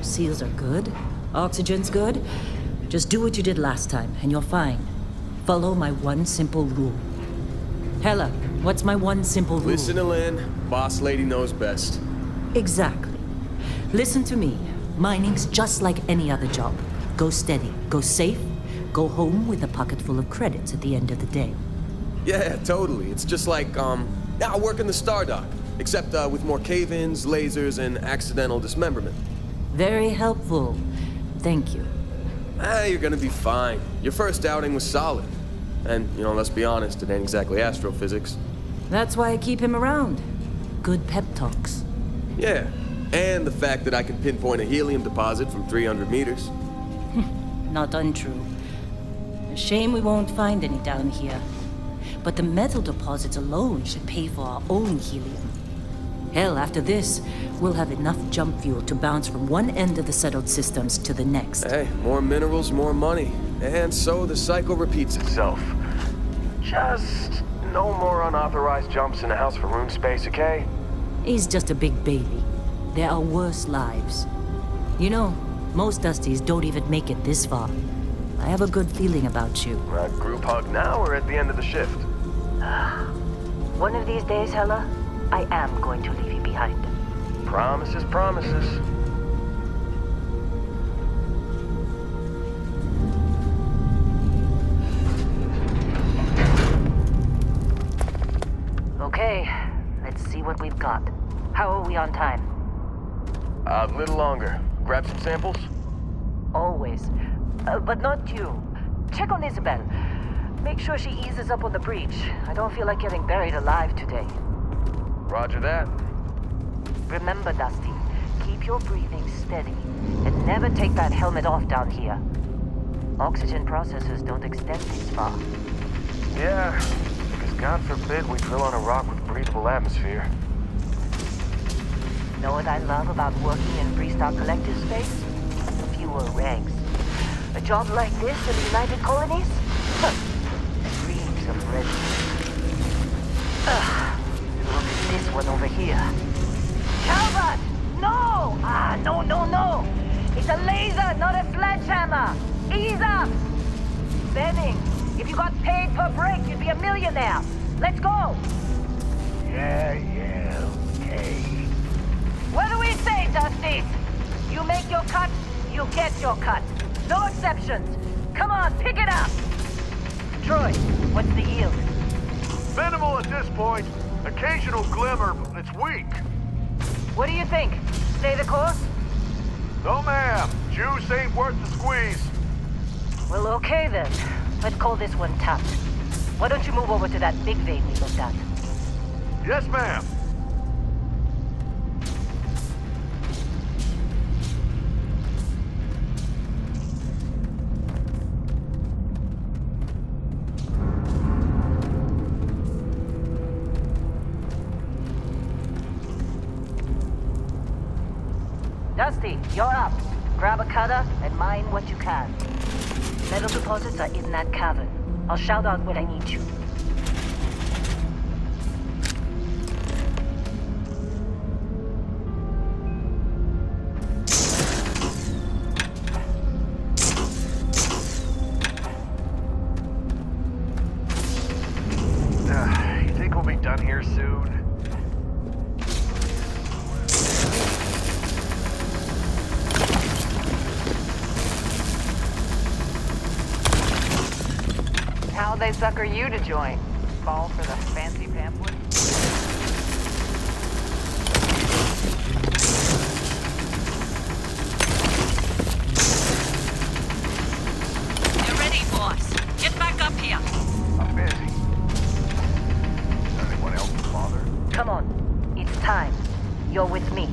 Seals are good. Oxygen's good. Just do what you did last time, and you're fine. Follow my one simple rule. Hella, what's my one simple rule? Listen to Lynn. Boss lady knows best. Exactly. Listen to me. Mining's just like any other job. Go steady, go safe, go home with a pocket full of credits at the end of the day. Yeah, totally. It's just like, I work in the Star Dock. Except with more cave-ins, lasers, and accidental dismemberment. Very helpful. Thank you. You're gonna be fine. Your first outing was solid. And, let's be honest, it ain't exactly astrophysics. That's why I keep him around. Good pep talks. Yeah, and the fact that I can pinpoint a helium deposit from 300 meters. Not untrue. A shame we won't find any down here. But the metal deposits alone should pay for our own helium. Hell, after this, we'll have enough jump fuel to bounce from one end of the settled systems to the next. Hey, more minerals, more money. And so the cycle repeats itself. Just no more unauthorized jumps in the house for room space, okay? He's just a big baby. There are worse lives. You know, most Dusties don't even make it this far. I have a good feeling about you. Group hug now or at the end of the shift? One of these days, Hella, I am going to leave you behind. Promises, promises. Okay, let's see what we've got. How are we on time? A little longer. Grab some samples? Always. But not you. Check on Isabel. Make sure she eases up on the breach. I don't feel like getting buried alive today. Roger that. Remember, Dusty, keep your breathing steady and never take that helmet off down here. Oxygen processors don't extend this far. Yeah, because God forbid we drill on a rock with breathable atmosphere. Know what I love about working in Freestar Collective space? Fewer regs. A job like this in the United Colonies? Dreams of residence. Look at this one over here. Calvert! No! No. It's a laser, not a sledgehammer. Ease up! Benning, if you got paid per break, you'd be a millionaire. Let's go! Yeah, okay. What do we say, Dusty? You make your cut, you get your cut. No exceptions. Come on, pick it up. Troy, what's the yield? Minimal at this point. Occasional glimmer, but it's weak. What do you think? Stay the course? No, ma'am. Juice ain't worth the squeeze. Well, okay then. Let's call this one tapped. Why don't you move over to that big vein we looked at? Yes, ma'am. Dusty, you're up. Grab a cutter and mine what you can. Metal deposits are in that cavern. I'll shout out when I need you. You think we'll be done here soon? How'd they sucker you to join? Fall for the fancy pamphlet? You're ready, boss. Get back up here. I'm busy. Is anyone else bother? Come on. It's time. You're with me.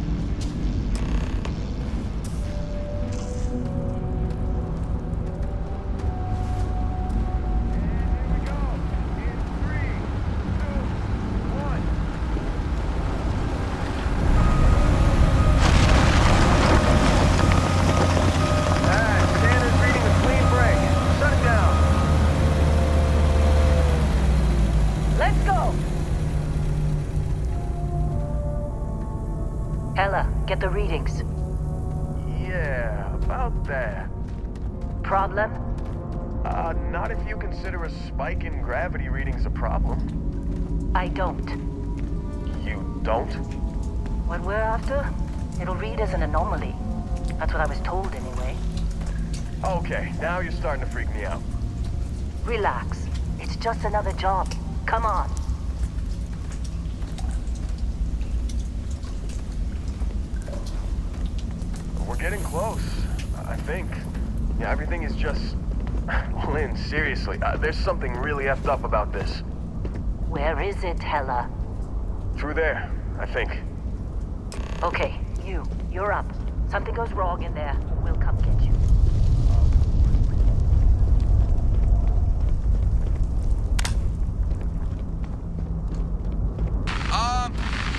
Yeah, about that? Problem? Not if you consider a spike in gravity readings a problem. I don't. You don't? What we're after? It'll read as an anomaly. That's what I was told anyway. Okay, now you're starting to freak me out. Relax. It's just another job. Come on. We're getting close, I think. Yeah, everything is just... Lynn, seriously, there's something really effed up about this. Where is it, Hella? Through there, I think. Okay, you're up. Something goes wrong in there, we'll come get you.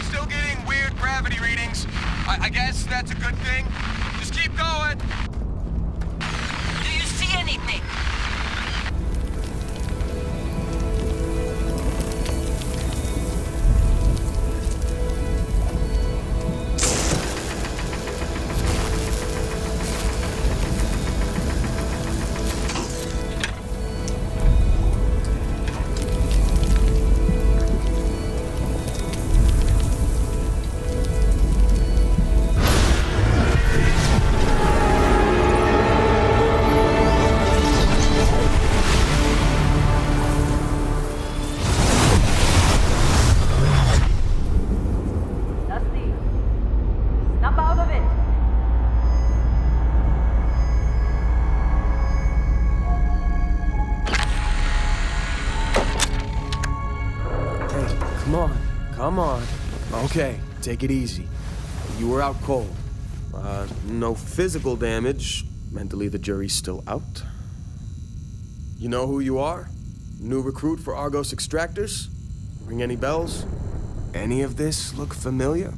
Still getting weird gravity readings. I guess that's a good thing. Just keep going. Do you see anything? Come on. Okay, take it easy. You were out cold. No physical damage. Mentally, the jury's still out. You know who you are? New recruit for Argos Extractors? Ring any bells? Any of this look familiar?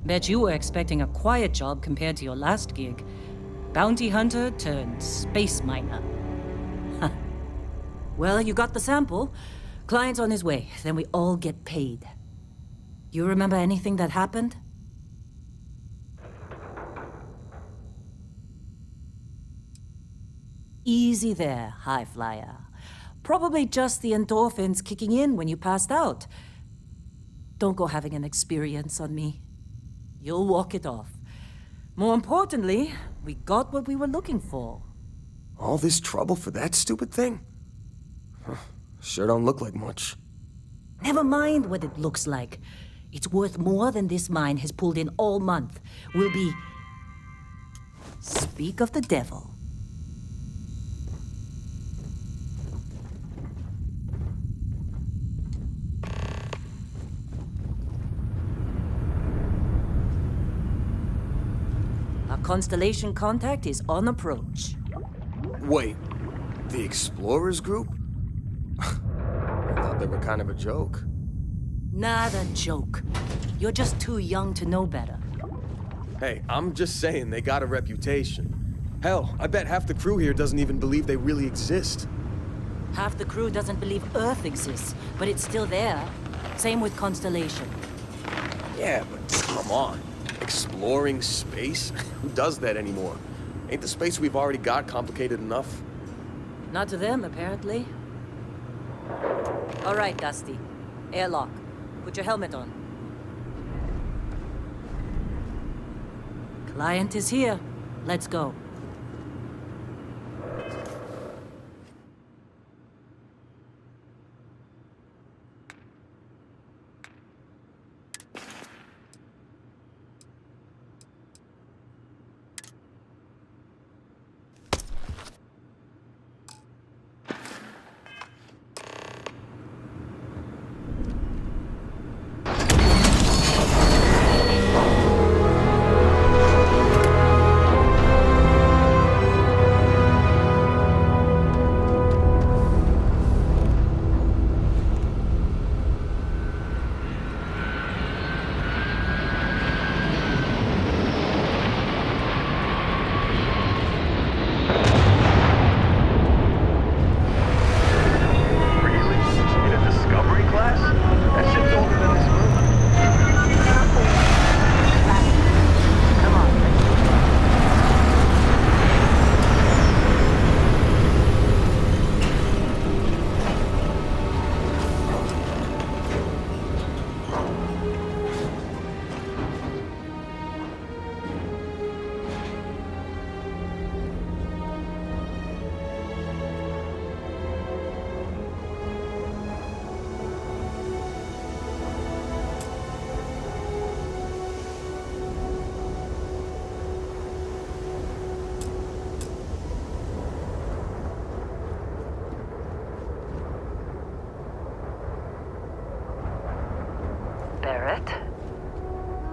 Bet you were expecting a quiet job compared to your last gig. Bounty hunter turned space miner. Huh. Well, you got the sample. Client's on his way, then we all get paid. You remember anything that happened? Easy there, high flyer. Probably just the endorphins kicking in when you passed out. Don't go having an experience on me. You'll walk it off. More importantly, we got what we were looking for. All this trouble for that stupid thing? Huh, sure don't look like much. Never mind what it looks like. It's worth more than this mine has pulled in all month. We'll be... Speak of the devil. Our constellation contact is on approach. Wait, the Explorers group? I thought they were kind of a joke. Not a joke. You're just too young to know better. Hey, I'm just saying they got a reputation. Hell, I bet half the crew here doesn't even believe they really exist. Half the crew doesn't believe Earth exists, but it's still there. Same with Constellation. Yeah, but come on. Exploring space? Who does that anymore? Ain't the space we've already got complicated enough? Not to them, apparently. All right, Dusty. Airlock. Put your helmet on. Client is here. Let's go.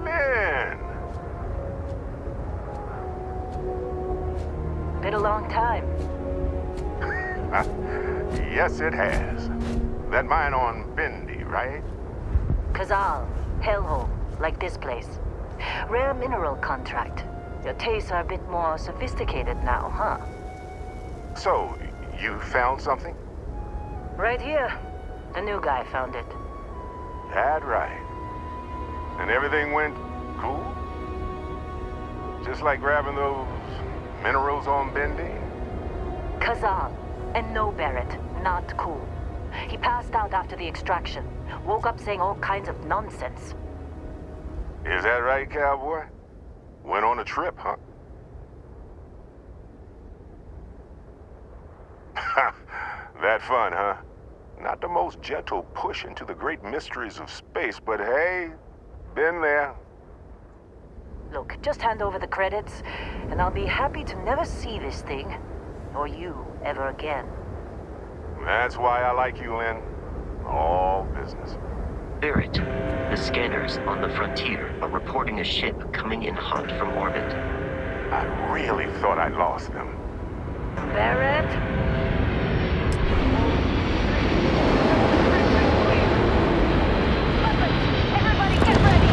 Man! Been a long time. Yes, it has. That mine on Bendy, right? Kazal, hellhole, like this place. Rare mineral contract. Your tastes are a bit more sophisticated now, huh? So, you found something? Right here. The new guy found it. That right. And everything went cool? Just like grabbing those minerals on Bendy? Kazal, and no Barrett, not cool. He passed out after the extraction. Woke up saying all kinds of nonsense. Is that right, cowboy? Went on a trip, huh? That fun, huh? Not the most gentle push into the great mysteries of space, but hey, been there. Look, just hand over the credits, and I'll be happy to never see this thing, or you, ever again. That's why I like you, Lynn. All business. Barrett, the scanners on the frontier are reporting a ship coming in hot from orbit. I really thought I lost them. Barrett? Everybody get ready!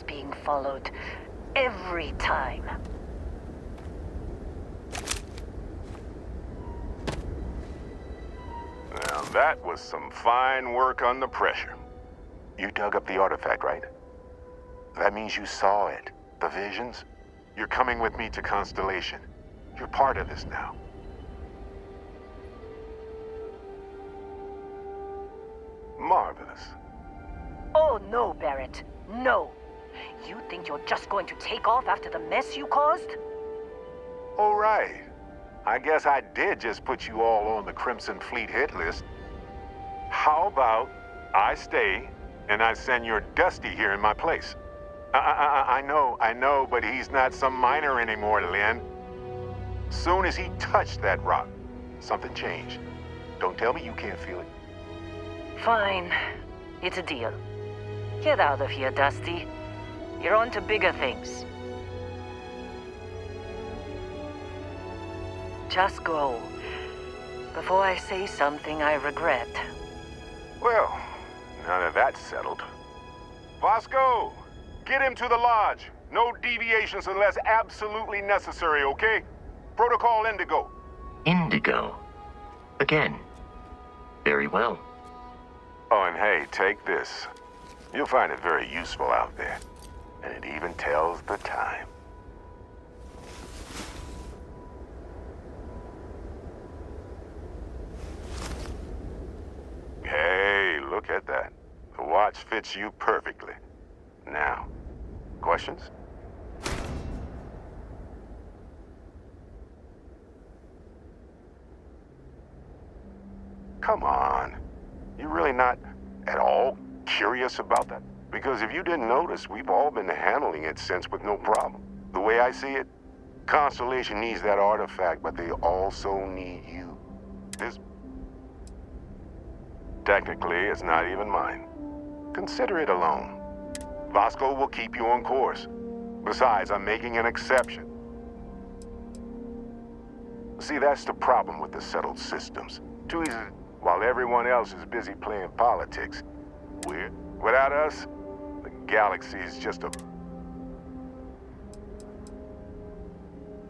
being followed. Every time. Now that was some fine work under pressure. You dug up the artifact, right? That means you saw it. The visions? You're coming with me to Constellation. You're part of this now. Marvelous. Oh no, Barrett. No. You think you're just going to take off after the mess you caused? All right. I guess I did just put you all on the Crimson Fleet hit list. How about I stay and I send your Dusty here in my place? I know, but he's not some miner anymore, Lynn. Soon as he touched that rock, something changed. Don't tell me you can't feel it. Fine. It's a deal. Get out of here, Dusty. You're on to bigger things. Just go. Before I say something I regret. Well, now that that's settled. Vasco, get him to the lodge. No deviations unless absolutely necessary, okay? Protocol Indigo. Indigo. Again. Very well. Oh, and hey, take this. You'll find it very useful out there. And it even tells the time. Hey, look at that. The watch fits you perfectly. Now, questions? Come on. You're really not at all curious about that? Because if you didn't notice, we've all been handling it since with no problem. The way I see it, Constellation needs that artifact, but they also need you. This... Technically, it's not even mine. Consider it a loan. Vasco will keep you on course. Besides, I'm making an exception. See, that's the problem with the settled systems. Too easy, while everyone else is busy playing politics. Without us, the galaxy is just a...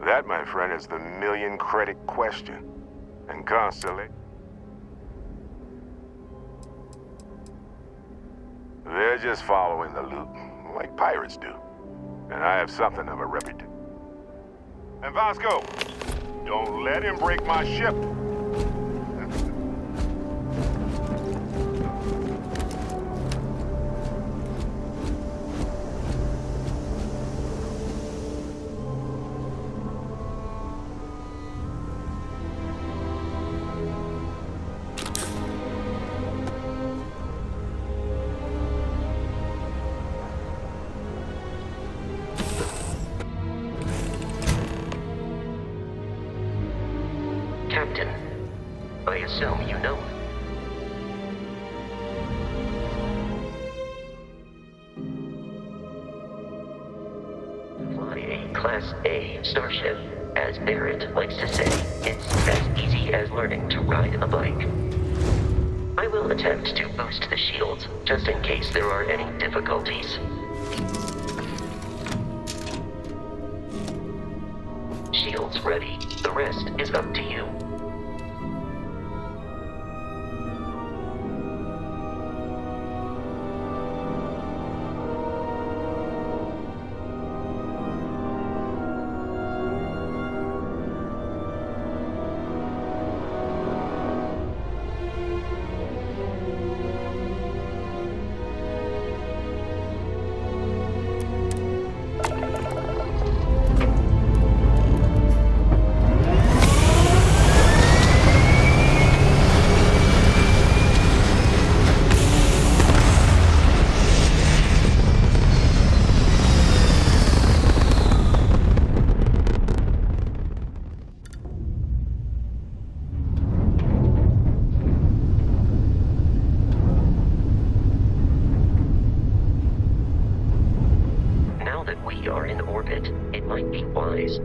That, my friend, is the million-credit question. And Constellation... They're just following the loot, like pirates do. And I have something of a reputation. And Vasco, don't let him break my ship. Captain, I assume you know. Fly a Class A starship. As Barrett likes to say, it's as easy as learning to ride a bike. I will attempt to boost the shields, just in case there are any difficulties. Shields ready. The rest is up to you.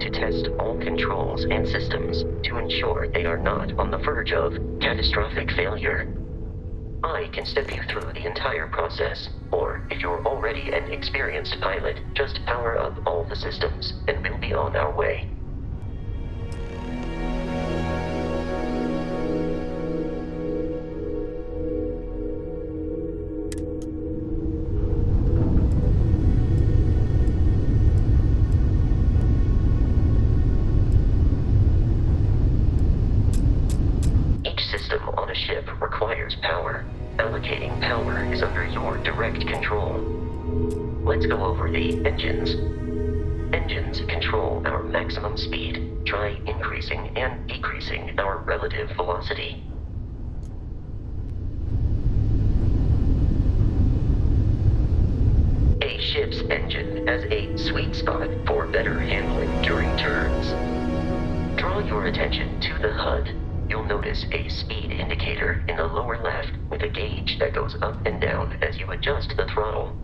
To test all controls and systems to ensure they are not on the verge of catastrophic failure. I can step you through the entire process, or if you're already an experienced pilot, just power up all the systems, and we'll be on our way. Allocating power is under your direct control. Let's go over the engines. Engines control our maximum speed. Try increasing and decreasing our relative velocity. A ship's engine has a sweet spot for better handling during turns. Draw your attention to the HUD. You'll notice a speed indicator in the lower left with a gauge that goes up and down as you adjust the throttle.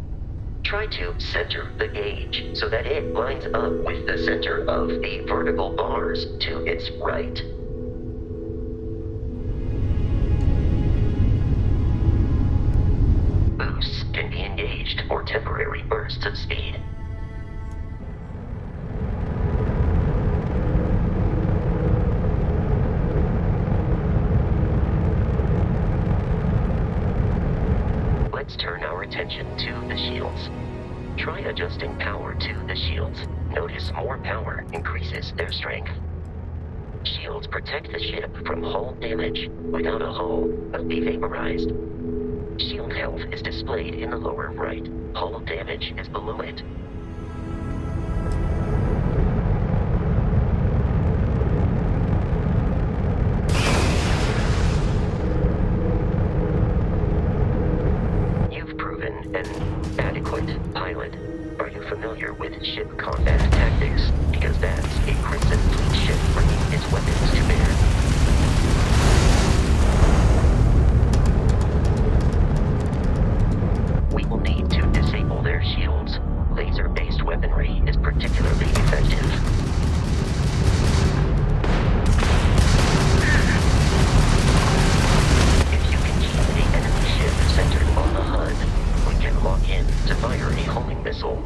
Try to center the gauge so that it lines up with the center of the vertical bars to its right. Boosts can be engaged for temporary bursts of speed. Turn our attention to the shields. Try adjusting power to the shields. Notice more power increases their strength. Shields protect the ship from hull damage. Without a hull, it'll be vaporized. Shield health is displayed in the lower right. Hull damage is below it. An adequate pilot. Are you familiar with ship combat tactics? Because that's a Crimson Fleet ship bringing its weapons to bear. We will need to disable their shields. Laser-based weaponry is particularly effective. If you can keep the enemy ship centered on the HUD, lock in to fire a homing missile.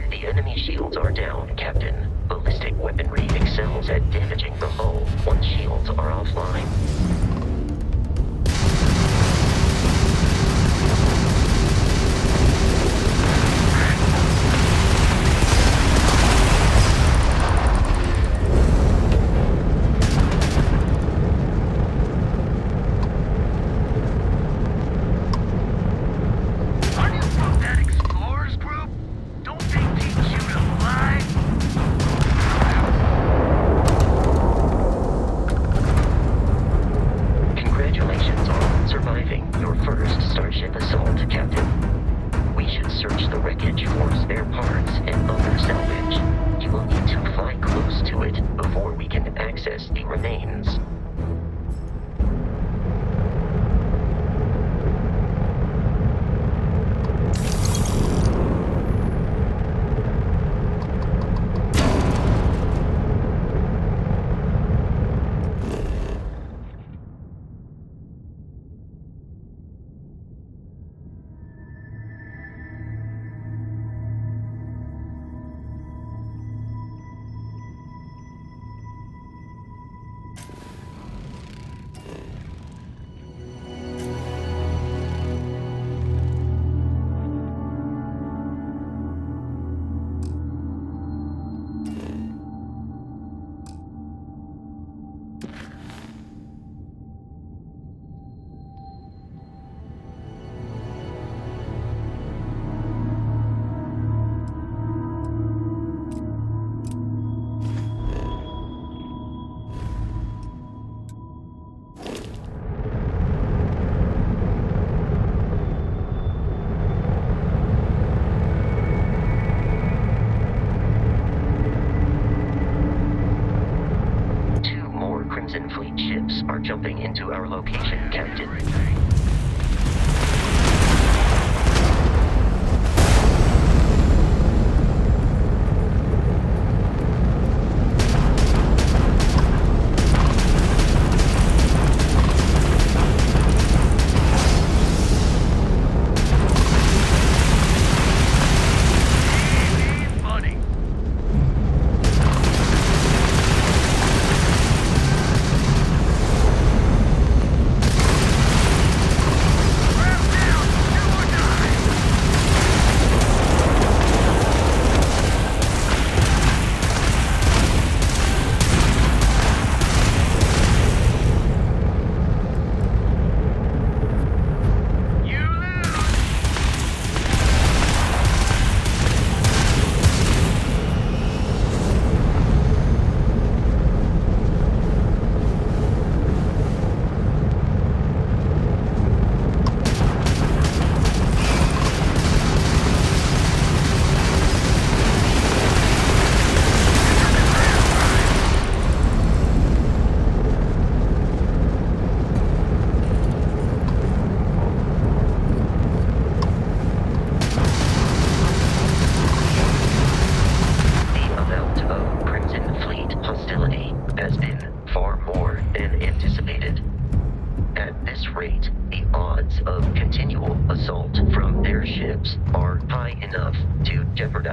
The enemy shields are down, Captain. Ballistic weaponry excels at damaging the hull once shields are offline. Are jumping into our location, Captain.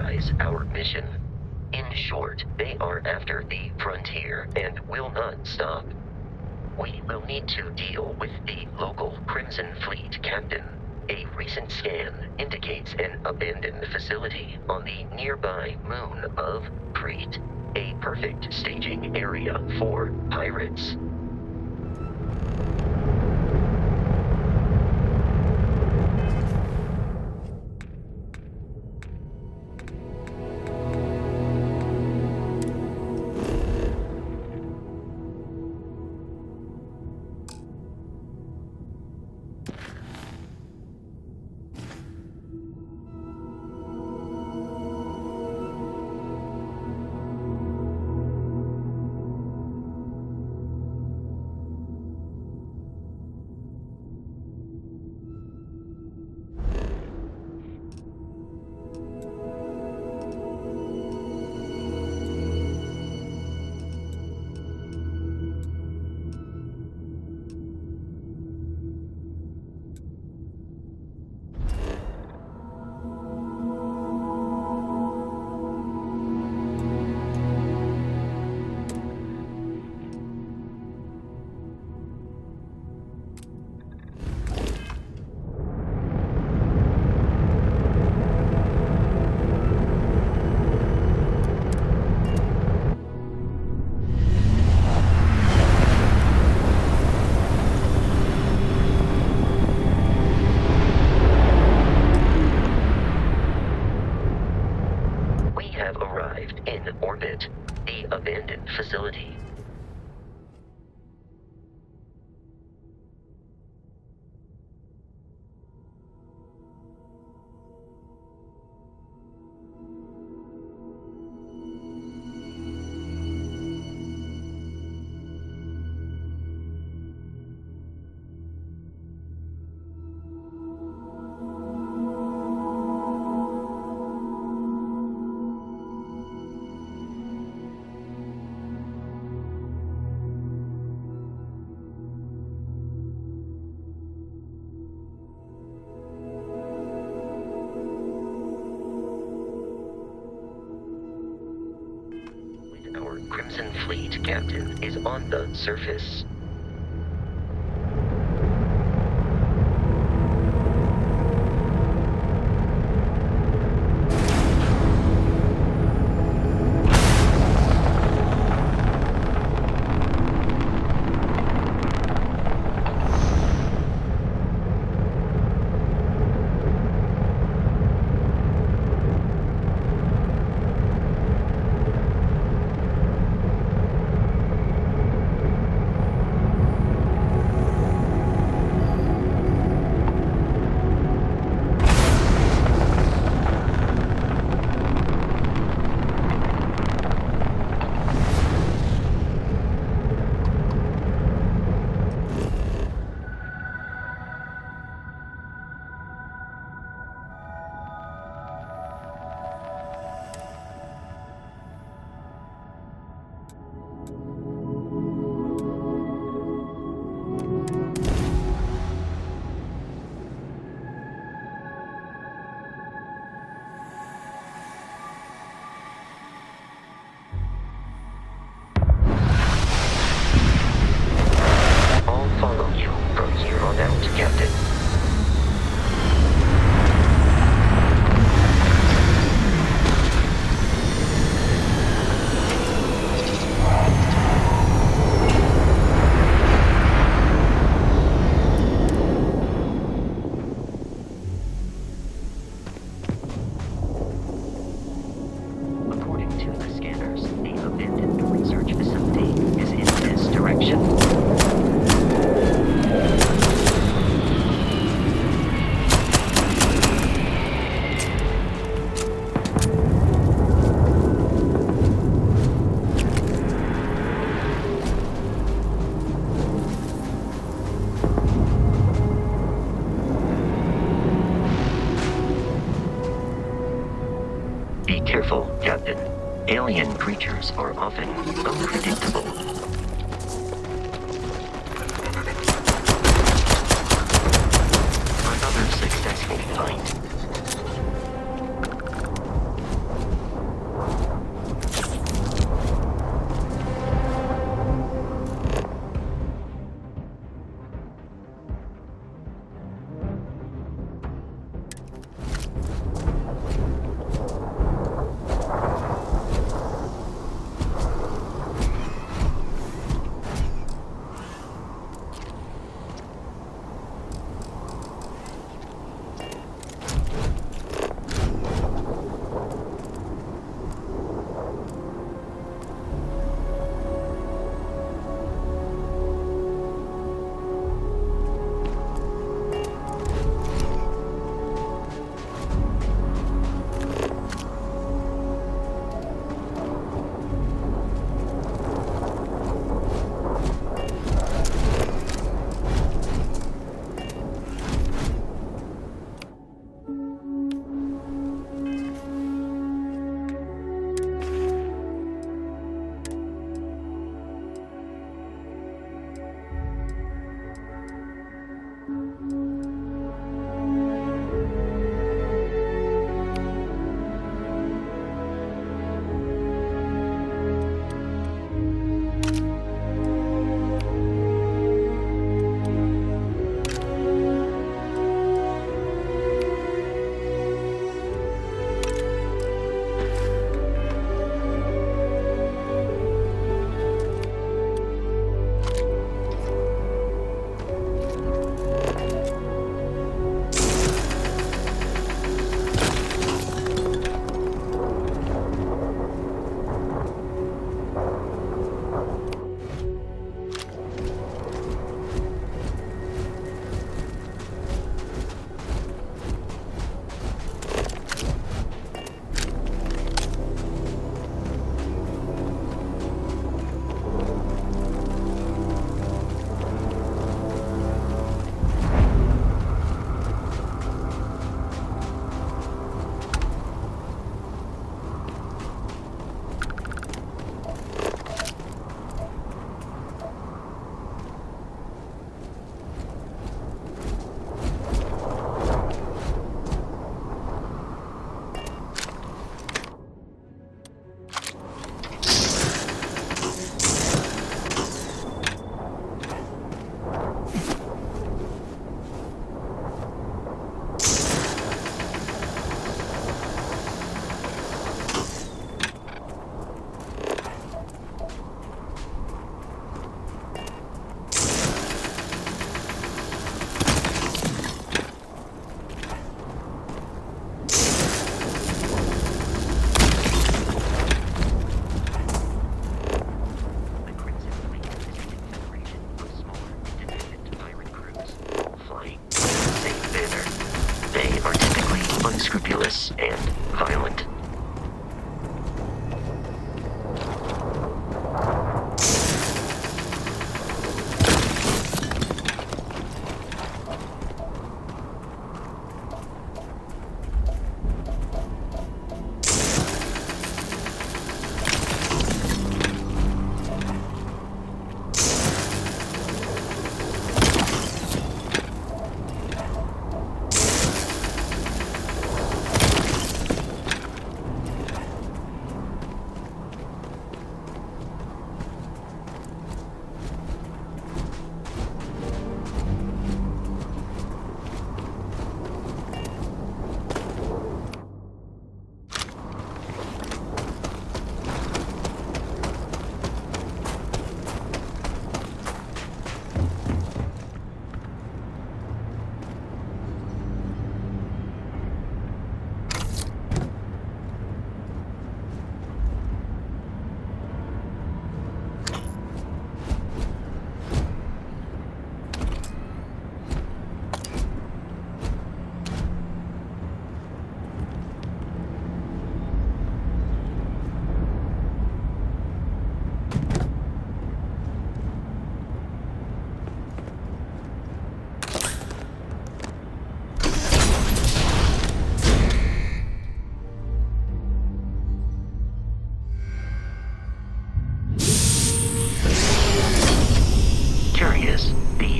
jeopardize our mission. In short, they are after the frontier and will not stop. We will need to deal with the local Crimson Fleet captain. A recent scan indicates an abandoned facility on the nearby moon of Crete, a perfect staging area for pirates. Abandoned facility. Crimson Fleet captain is on the surface. Careful, Captain. Alien creatures are often unpredictable. Another successful fight.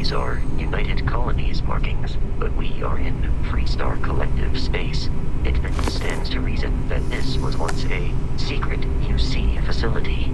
These are United Colonies markings, but we are in Freestar Collective space. It then stands to reason that this was once a secret UC facility.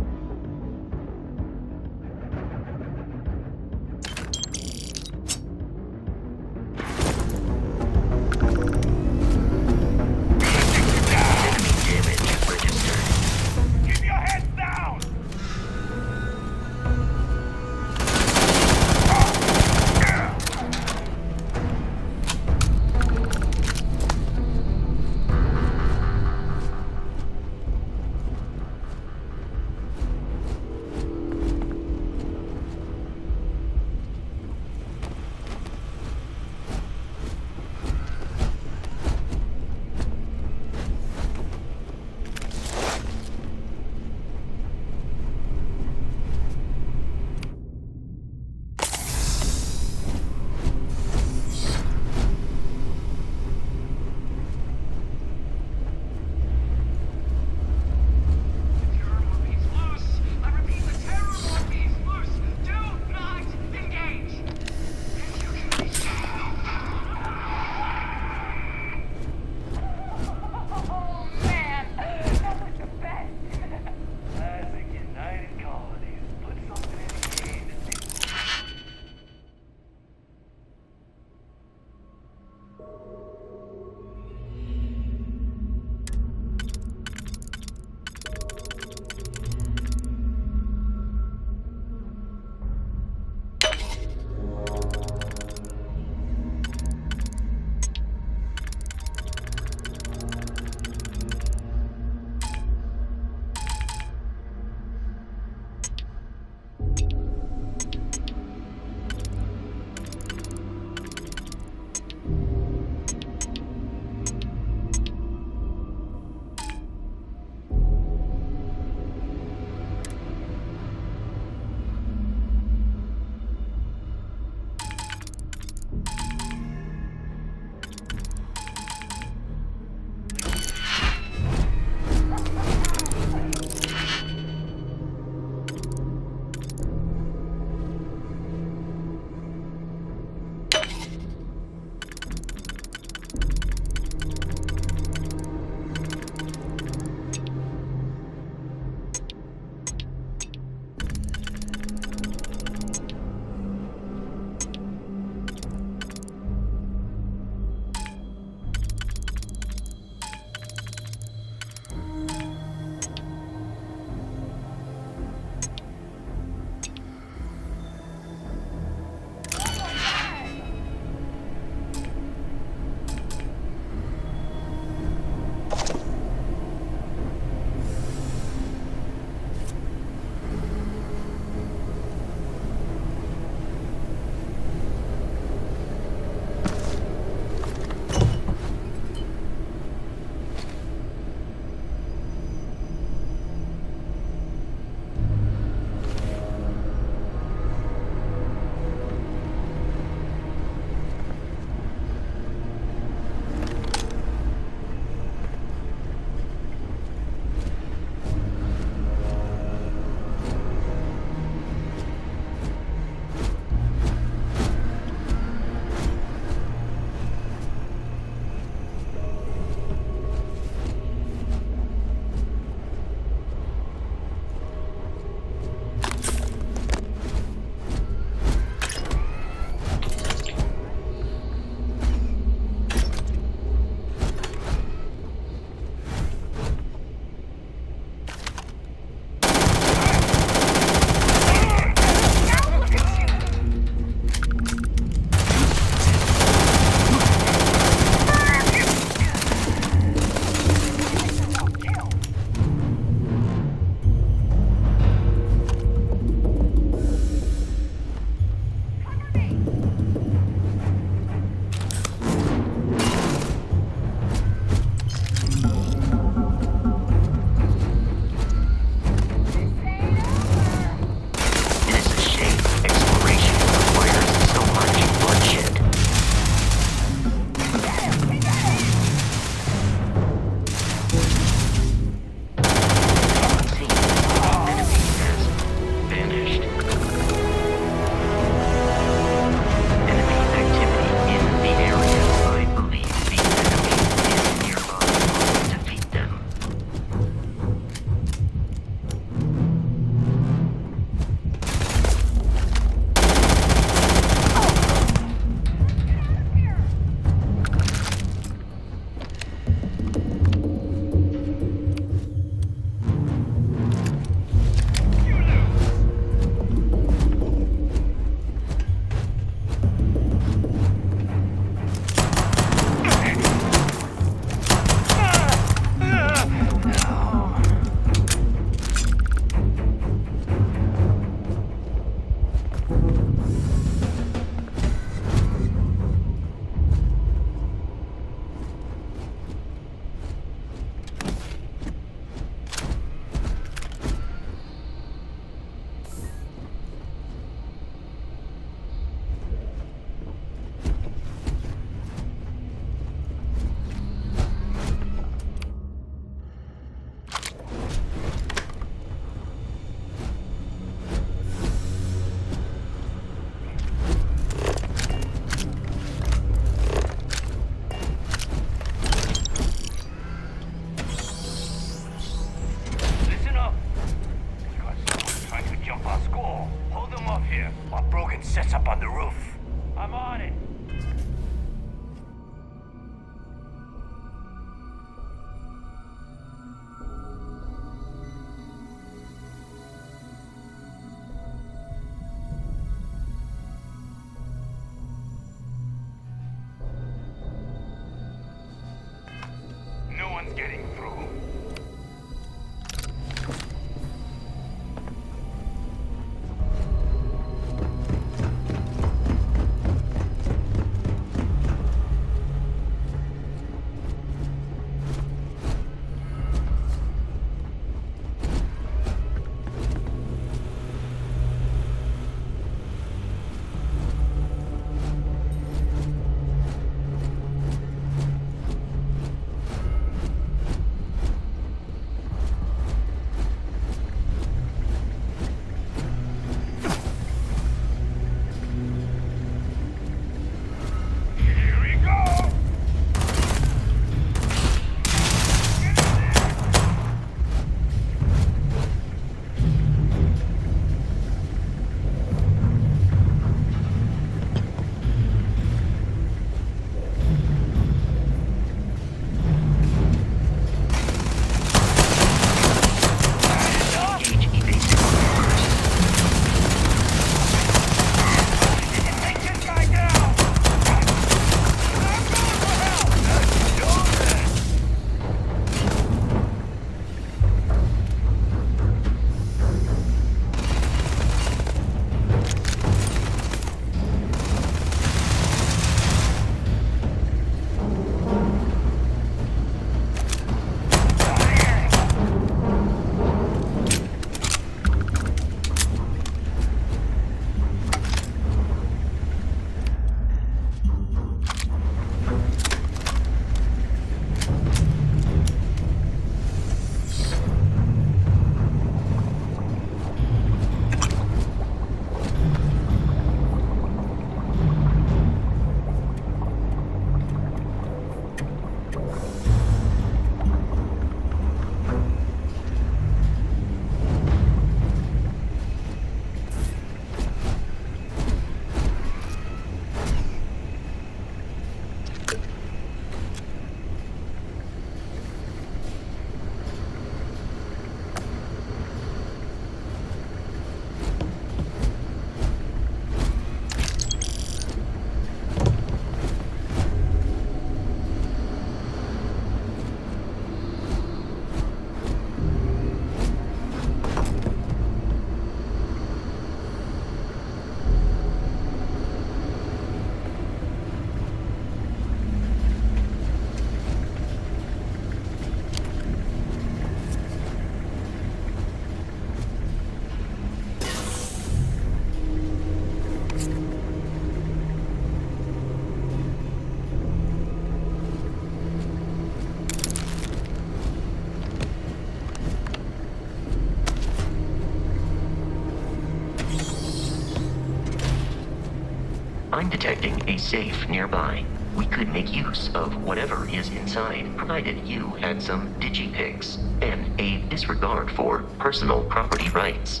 I'm detecting a safe nearby. We could make use of whatever is inside, provided you had some digipics and a disregard for personal property rights.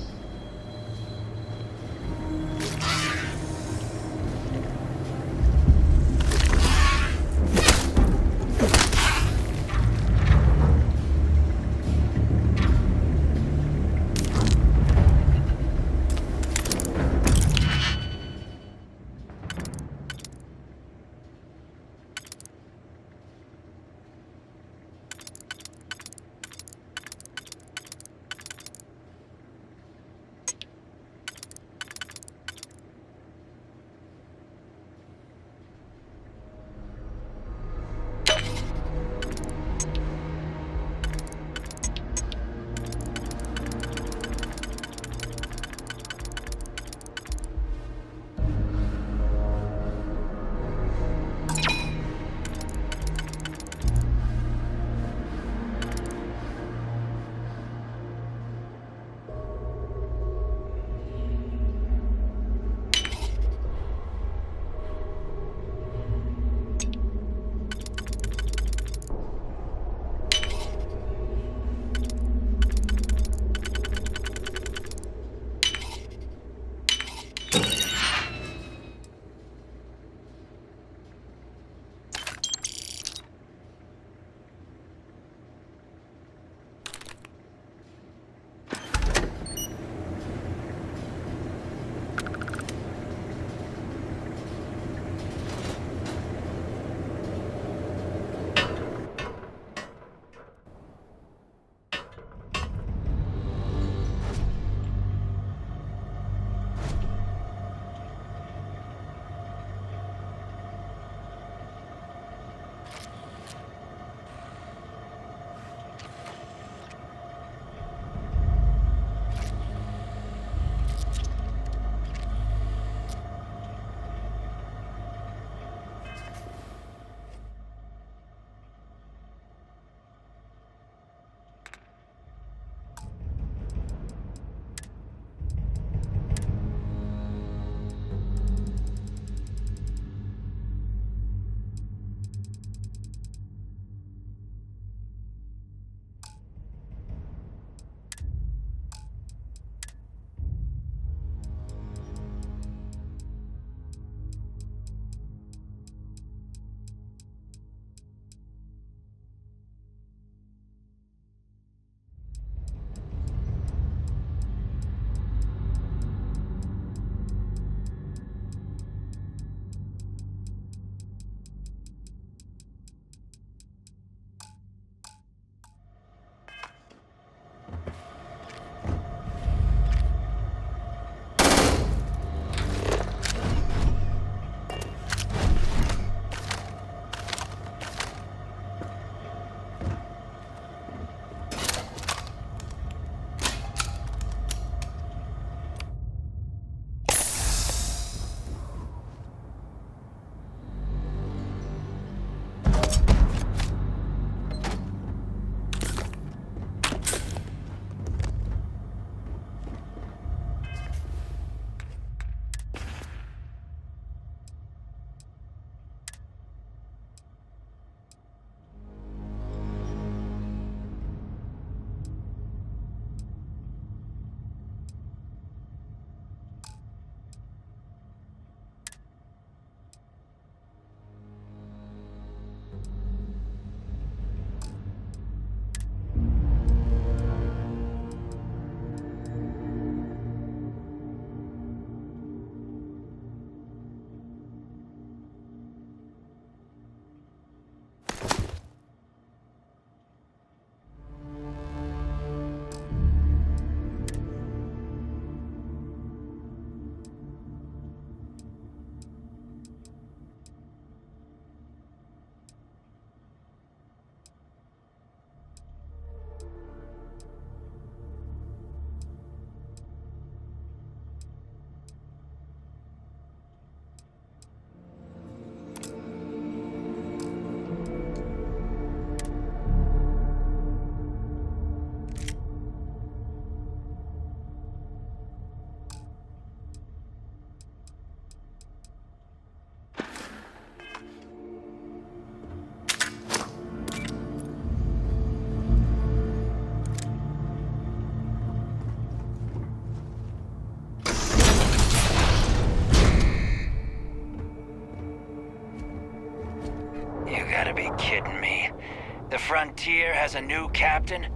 The Frontier has a new captain?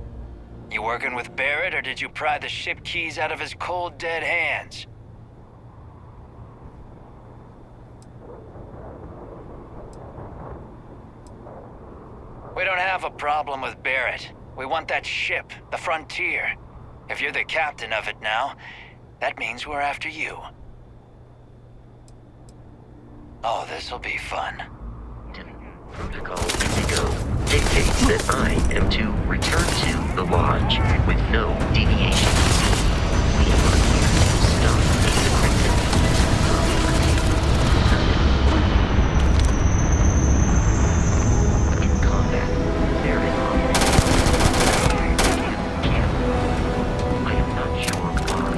You working with Barrett, or did you pry the ship keys out of his cold, dead hands? We don't have a problem with Barrett. We want that ship, the Frontier. If you're the captain of it now, that means we're after you. Oh, this'll be fun. Protocol Indigo dictates that I am to return to the lodge with no deviations. We are here to stop the Crimson. In combat, there is I am not sure why.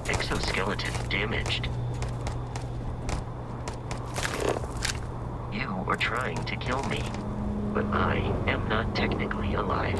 Exoskeleton damaged. You are trying to kill me, but I am not technically alive.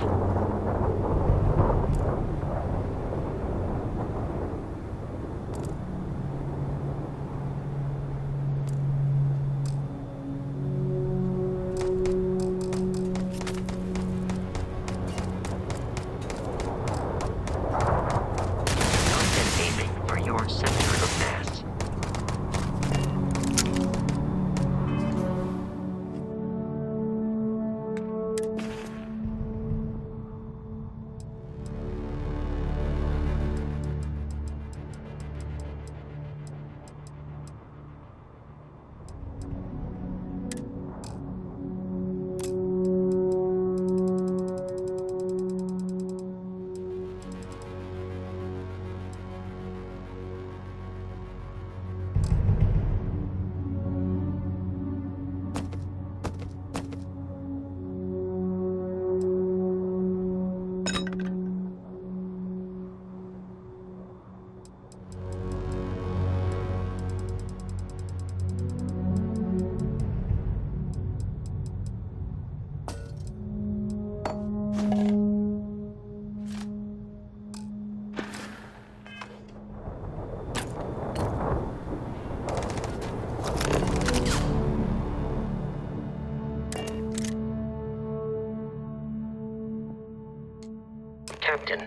Captain,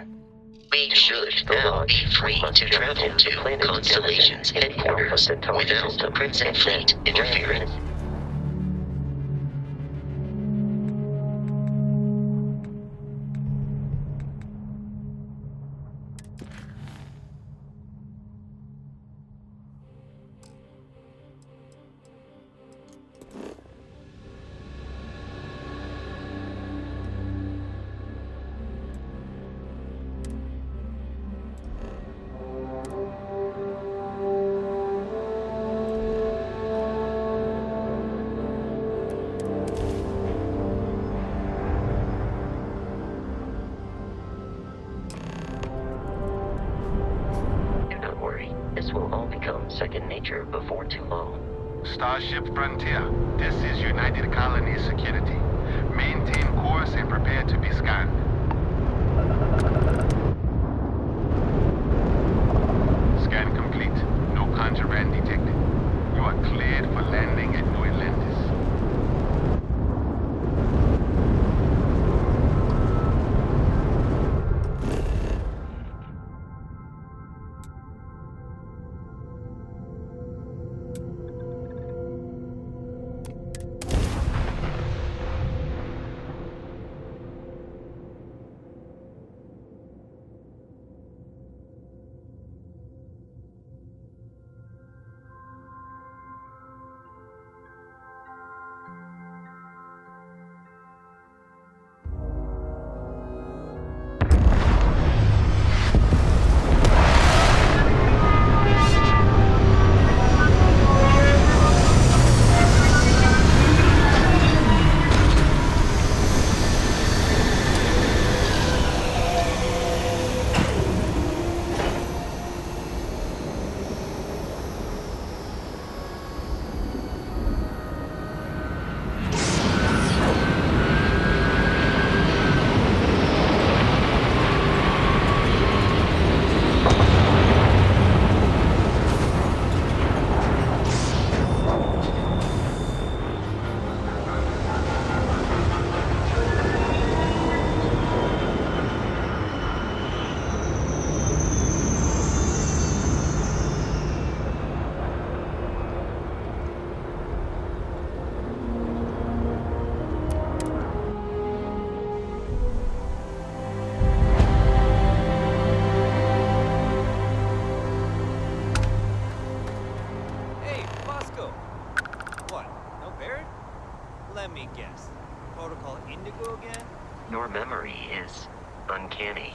we should now be free to travel to Constellation's headquarters without the Crimson Fleet interfering. This will all become second nature before too long. Starship Frontier, this is United Colony Security. Maintain course and prepare to be scanned. Scan complete. No contraband detected. You are cleared for landing at New Atlantis. uncanny.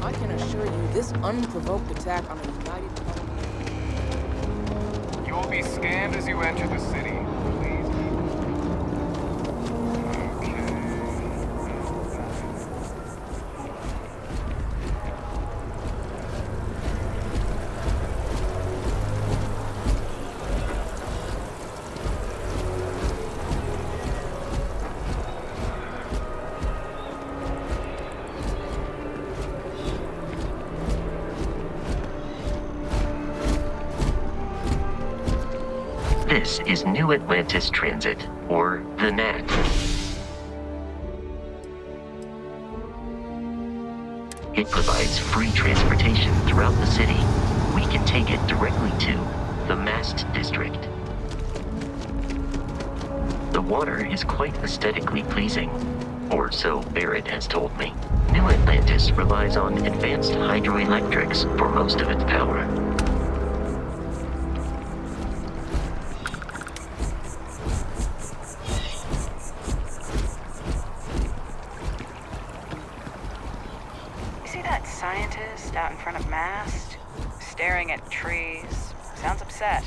I can assure you, this unprovoked attack on a united... You will be scanned as you enter the city. Please be... This is New Atlantis Transit, or the NAT. It provides free transportation throughout the city. We can take it directly to the Mast District. The water is quite aesthetically pleasing, or so Barrett has told me. New Atlantis relies on advanced hydroelectrics for most of its power. Scientist out in front of Mast, staring at trees. Sounds upset.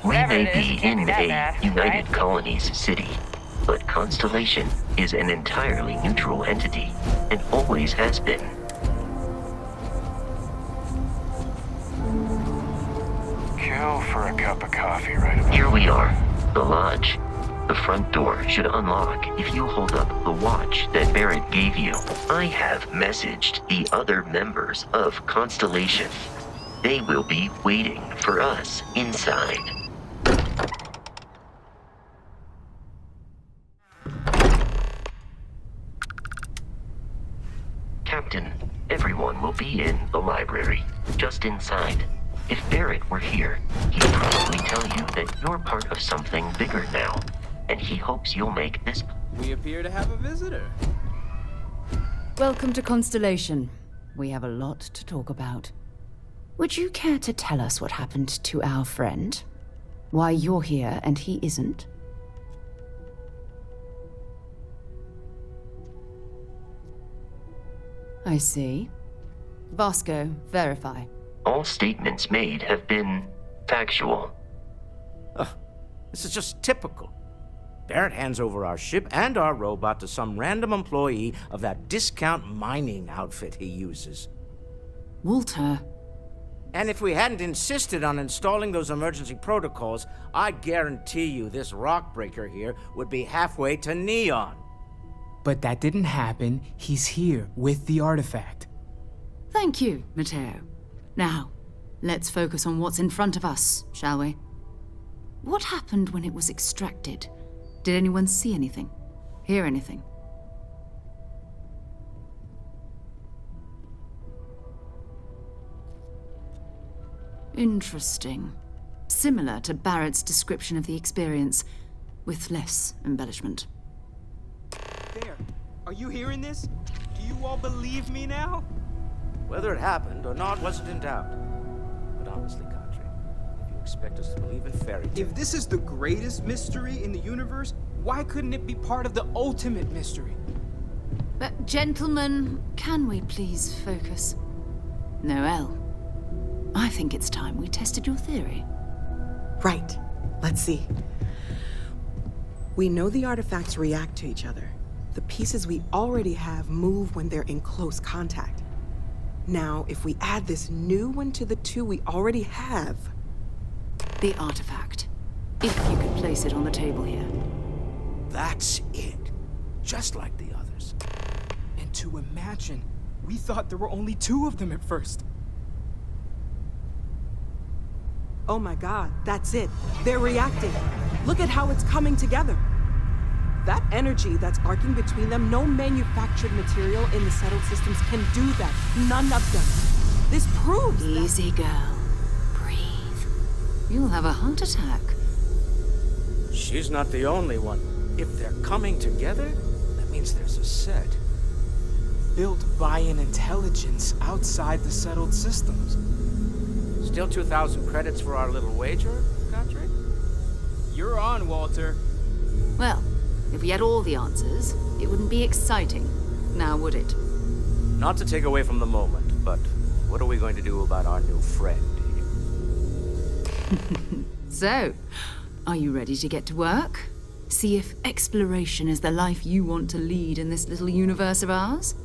We Whatever may it is, be it can't in be that a bad, United right? Colonies city, but Constellation is an entirely neutral entity, and always has been. Kill for a cup of coffee right about Here we are, the lodge. The front door should unlock if you hold up the watch that Barrett gave you. I have messaged the other members of Constellation. They will be waiting for us inside. Captain, everyone will be in the library, just inside. If Barrett were here, he'd probably tell you that you're part of something bigger now, and he hopes you'll make this... We appear to have a visitor. Welcome to Constellation. We have a lot to talk about. Would you care to tell us what happened to our friend? Why you're here and he isn't? I see. Vasco, verify. All statements made have been factual. This is just typical. Barrett hands over our ship and our robot to some random employee of that discount mining outfit he uses. Walter. And if we hadn't insisted on installing those emergency protocols, I guarantee you this rock breaker here would be halfway to Neon. But that didn't happen. He's here with the artifact. Thank you, Matteo. Now, let's focus on what's in front of us, shall we? What happened when it was extracted? Did anyone see anything? Hear anything? Interesting. Similar to Barrett's description of the experience, with less embellishment. There. Are you hearing this? Do you all believe me now? Whether it happened or not wasn't in doubt. But honestly, Country, if you expect us to believe in fairy tales... If this is the greatest mystery in the universe, why couldn't it be part of the ultimate mystery? But gentlemen, can we please focus? Noelle, I think it's time we tested your theory. Right. Let's see. We know the artifacts react to each other. The pieces we already have move when they're in close contact. Now, if we add this new one to the two we already have... The artifact. If you could place it on the table here. That's it. Just like the others. And to imagine, we thought there were only 2 of them at first. Oh my god, that's it. They're reacting. Look at how it's coming together. That energy that's arcing between them, no manufactured material in the settled systems can do that. None of them. This proves Easy, girl. Breathe. You'll have a heart attack. She's not the only one. If they're coming together, that means there's a set. Built by an intelligence outside the settled systems. Still 2,000 credits for our little wager, Godric? You're on, Walter. Well, if we had all the answers, it wouldn't be exciting, now would it? Not to take away from the moment, but what are we going to do about our new friend here? So, are you ready to get to work? See if exploration is the life you want to lead in this little universe of ours?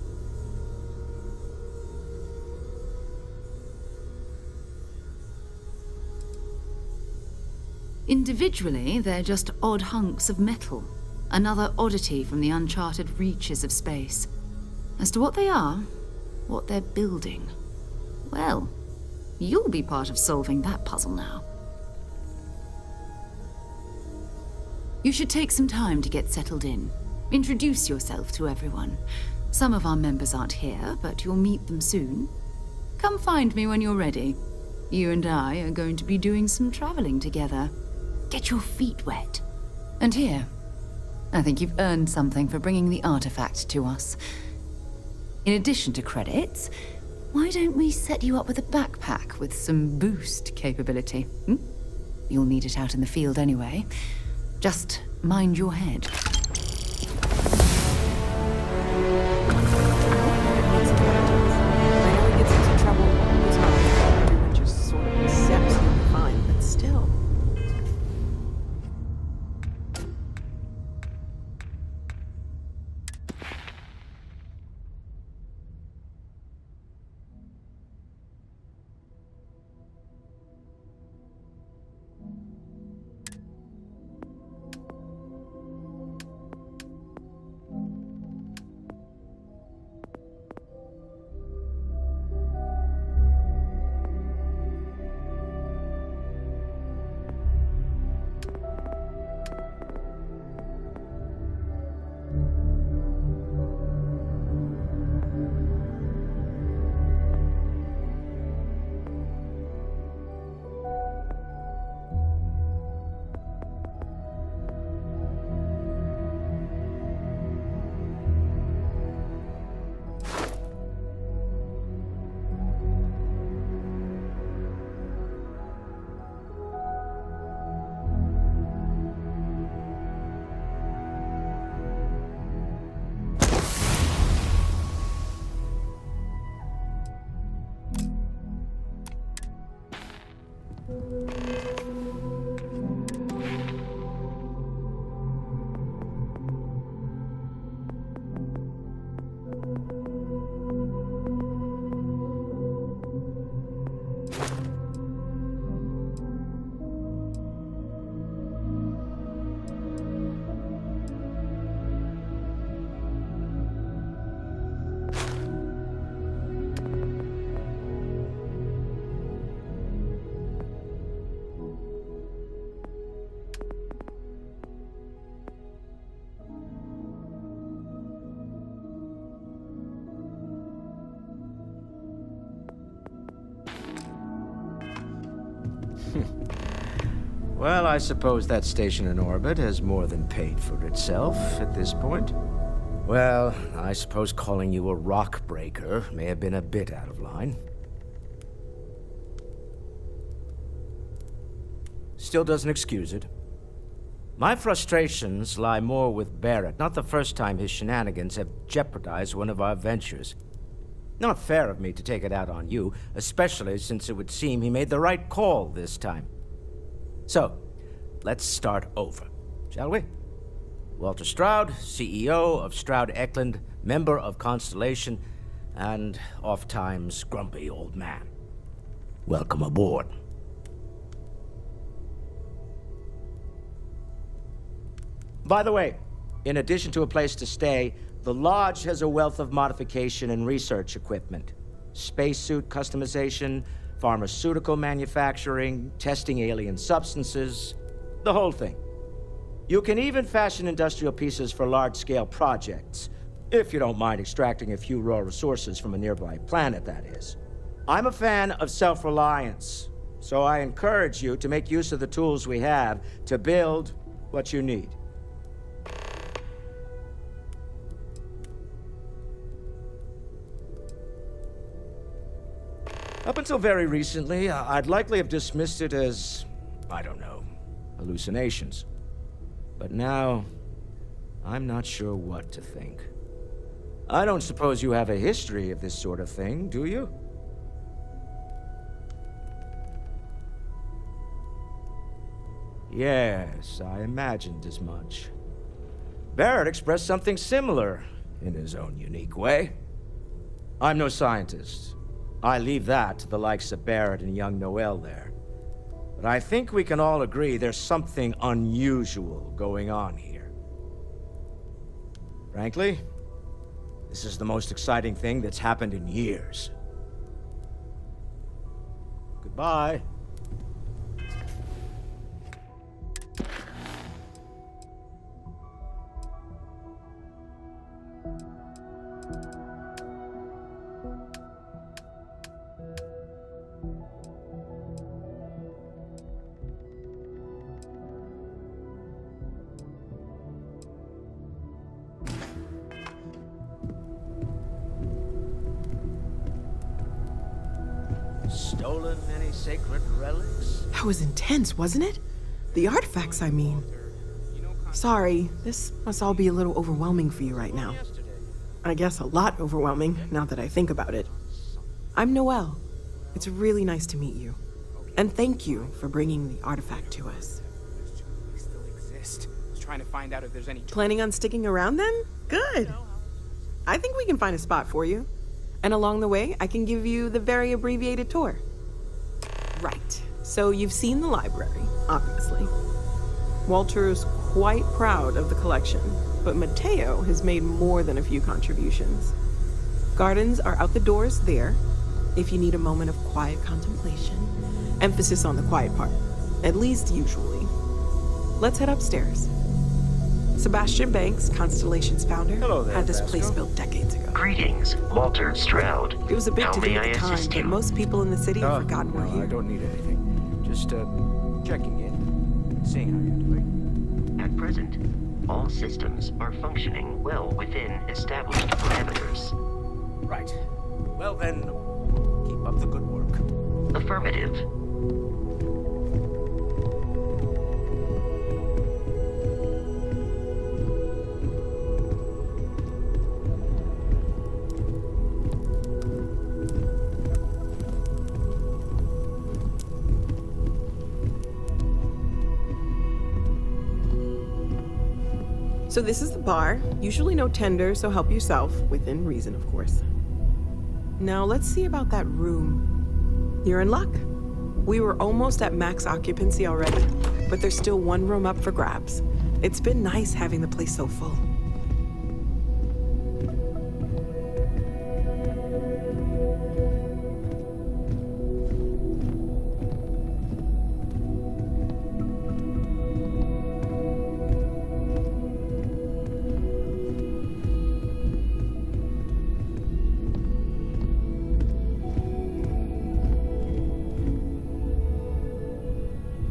Individually, they're just odd hunks of metal. Another oddity from the uncharted reaches of space. As to what they are, what they're building, well, you'll be part of solving that puzzle now. You should take some time to get settled in. Introduce yourself to everyone. Some of our members aren't here, but you'll meet them soon. Come find me when you're ready. You and I are going to be doing some traveling together. Get your feet wet. And here, I think you've earned something for bringing the artifact to us. In addition to credits, why don't we set you up with a backpack with some boost capability? You'll need it out in the field anyway. Just mind your head. I know he gets into trouble all the time. Everyone just sort of accepts he'll be fine, but still. Well, I suppose that station in orbit has more than paid for itself at this point. Well, I suppose calling you a rock breaker may have been a bit out of line. Still doesn't excuse it. My frustrations lie more with Barrett, not the first time his shenanigans have jeopardized one of our ventures. Not fair of me to take it out on you, especially since it would seem he made the right call this time. So, let's start over, shall we? Walter Stroud, CEO of Stroud Eklund, member of Constellation, and oft-times grumpy old man. Welcome aboard. By the way, in addition to a place to stay, the Lodge has a wealth of modification and research equipment. Spacesuit customization, pharmaceutical manufacturing, testing alien substances, the whole thing. You can even fashion industrial pieces for large-scale projects, if you don't mind extracting a few raw resources from a nearby planet, that is. I'm a fan of self-reliance, so I encourage you to make use of the tools we have to build what you need. Up until very recently, I'd likely have dismissed it as, I don't know, hallucinations. But now, I'm not sure what to think. I don't suppose you have a history of this sort of thing, do you? Yes, I imagined as much. Barrett expressed something similar, in his own unique way. I'm no scientist. I leave that to the likes of Barrett and young Noel there. But I think we can all agree there's something unusual going on here. Frankly, this is the most exciting thing that's happened in years. Goodbye. Stolen any sacred relics? That was intense, wasn't it? The artifacts, I mean. Sorry, this must all be a little overwhelming for you right now. I guess a lot overwhelming, now that I think about it. I'm Noel. It's really nice to meet you. And thank you for bringing the artifact to us. They still exist. I was trying to find out if there's any... Planning on sticking around then? Good. I think we can find a spot for you. And along the way, I can give you the very abbreviated tour. Right. So you've seen the library, obviously. Walter's quite proud of the collection, but Mateo has made more than a few contributions. Gardens are out the doors there, if you need a moment of quiet contemplation. Emphasis on the quiet part, at least usually. Let's head upstairs. Sebastian Banks, Constellation's founder, had this place built decades ago. Greetings, Walter Stroud. It was a bit How to do may at I the time, assist but you? most people in the city have forgotten we're here. I don't need anything. Just, checking in, seeing how you're doing. At present, all systems are functioning well within established parameters. Right. Well then, keep up the good work. Affirmative. So this is the bar. Usually no tender, so help yourself, within reason, of course. Now let's see about that room. You're in luck. We were almost at max occupancy already, but there's still one room up for grabs. It's been nice having the place so full.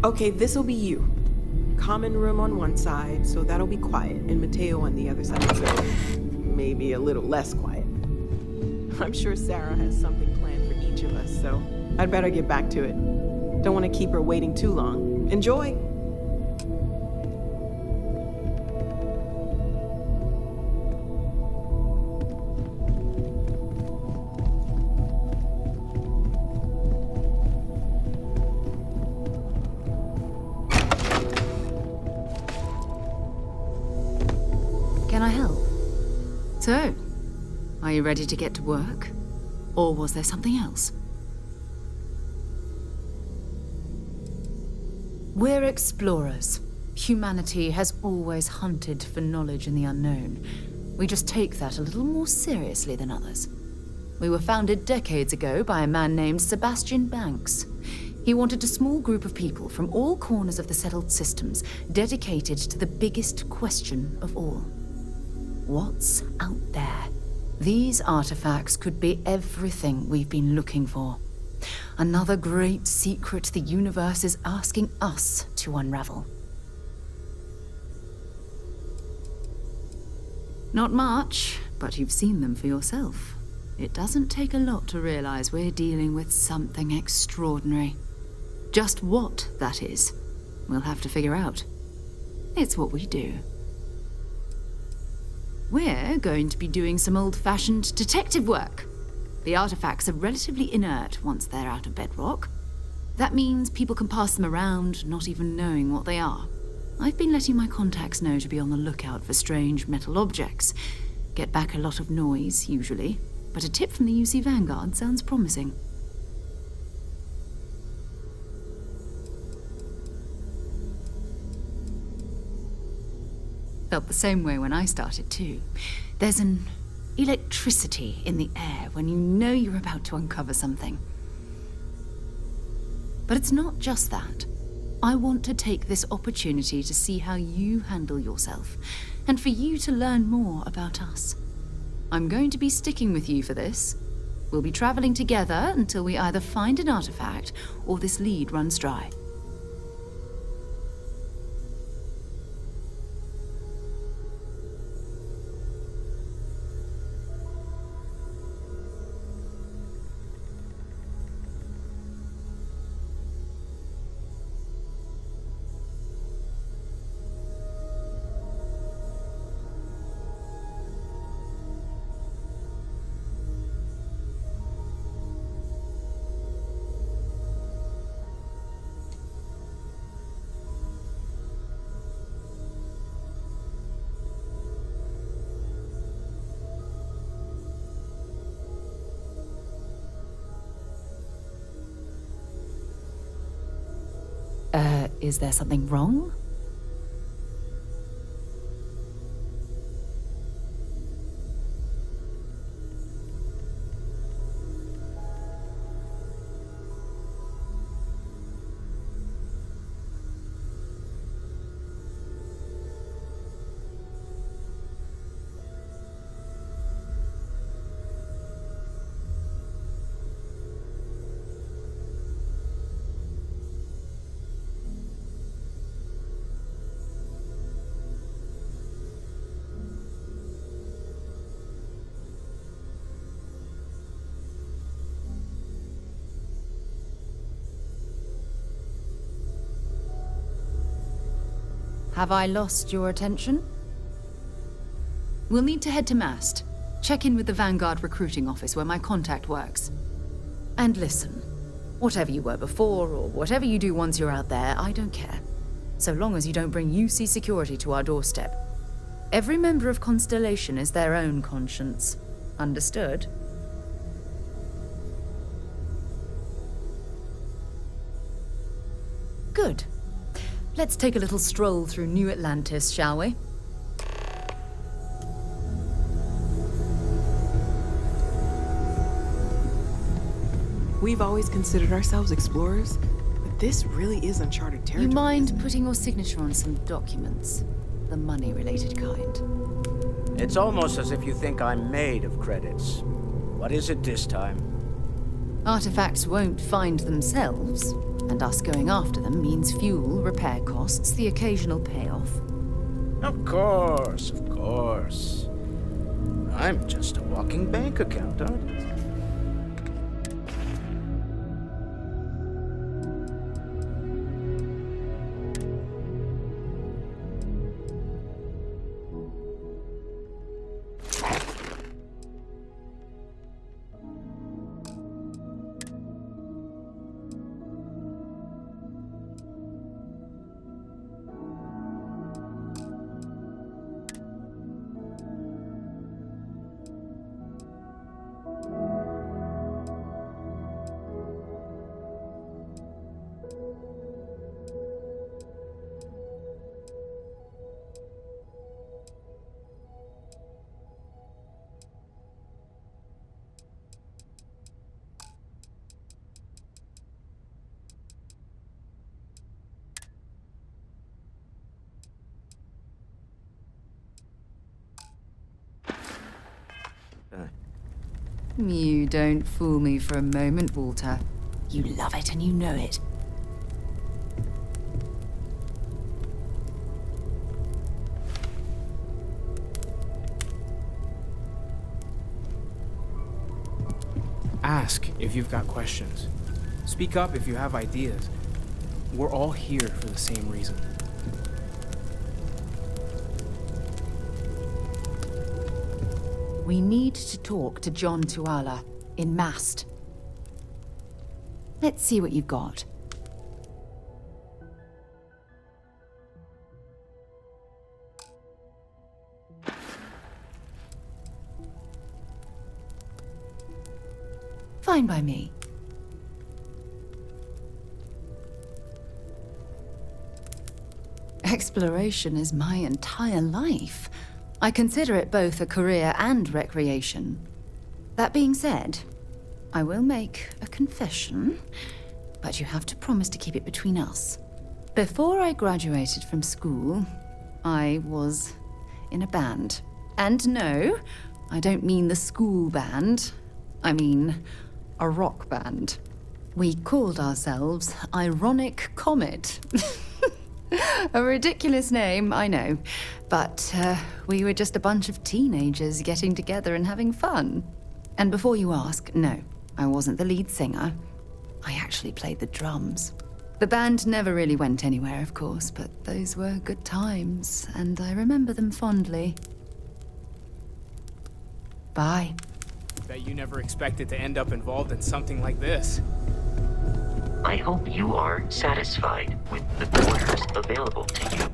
Okay, this'll be you. Common room on one side, so that'll be quiet, and Mateo on the other side, so maybe a little less quiet. I'm sure Sarah has something planned for each of us, so I'd better get back to it. Don't want to keep her waiting too long. Enjoy! Can I help? So, are you ready to get to work? Or was there something else? We're explorers. Humanity has always hunted for knowledge in the unknown. We just take that a little more seriously than others. We were founded decades ago by a man named Sebastian Banks. He wanted a small group of people from all corners of the settled systems dedicated to the biggest question of all. What's out there? These artifacts could be everything we've been looking for. Another great secret the universe is asking us to unravel. Not much, but you've seen them for yourself. It doesn't take a lot to realize we're dealing with something extraordinary. Just what that is, we'll have to figure out. It's what we do. We're going to be doing some old-fashioned detective work. The artifacts are relatively inert once they're out of bedrock. That means people can pass them around, not even knowing what they are. I've been letting my contacts know to be on the lookout for strange metal objects. Get back a lot of noise, usually, but a tip from the UC Vanguard sounds promising. Felt the same way when I started, too. There's an electricity in the air when you know you're about to uncover something. But it's not just that. I want to take this opportunity to see how you handle yourself, and for you to learn more about us. I'm going to be sticking with you for this. We'll be traveling together until we either find an artifact or this lead runs dry. Is there something wrong? Have I lost your attention? We'll need to head to Mast. Check in with the Vanguard recruiting office where my contact works. And listen, whatever you were before or whatever you do once you're out there, I don't care. So long as you don't bring UC security to our doorstep. Every member of Constellation is their own conscience. Understood? Good. Let's take a little stroll through New Atlantis, shall we? We've always considered ourselves explorers, but this really is uncharted territory. You mind putting your signature on some documents? The money-related kind. It's almost as if you think I'm made of credits. What is it this time? Artifacts won't find themselves, and us going after them means fuel, repair costs, the occasional payoff. Of course, of course. I'm just a walking bank account, aren't I? You don't fool me for a moment, Walter. You love it and you know it. Ask if you've got questions. Speak up if you have ideas. We're all here for the same reason. We need to talk to John Tuala in Mast. Let's see what you've got. Fine by me. Exploration is my entire life. I consider it both a career and recreation. That being said, I will make a confession, but you have to promise to keep it between us. Before I graduated from school, I was in a band. And no, I don't mean the school band. I mean a rock band. We called ourselves Ironic Comet. A ridiculous name, I know. But we were just a bunch of teenagers getting together and having fun. And before you ask, no, I wasn't the lead singer. I actually played the drums. The band never really went anywhere, of course, but those were good times, and I remember them fondly. Bye. Bet you never expected to end up involved in something like this. I hope you are satisfied with the quarters available to you.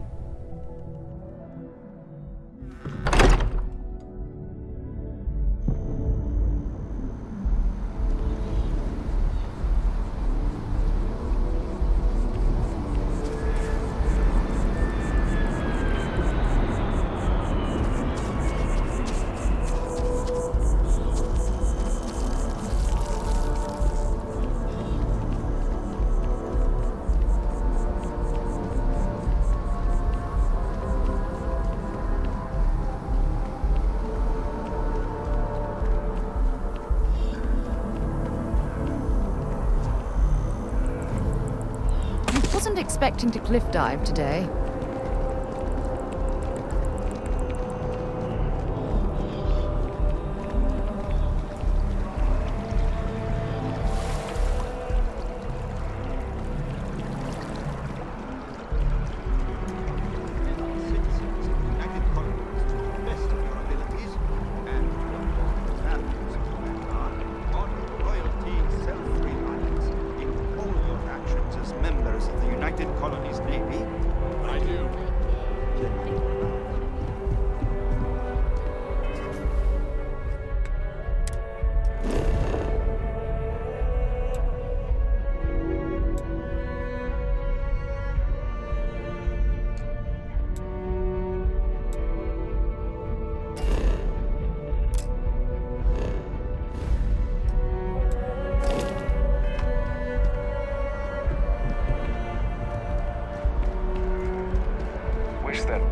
Wasn't expecting to cliff dive today.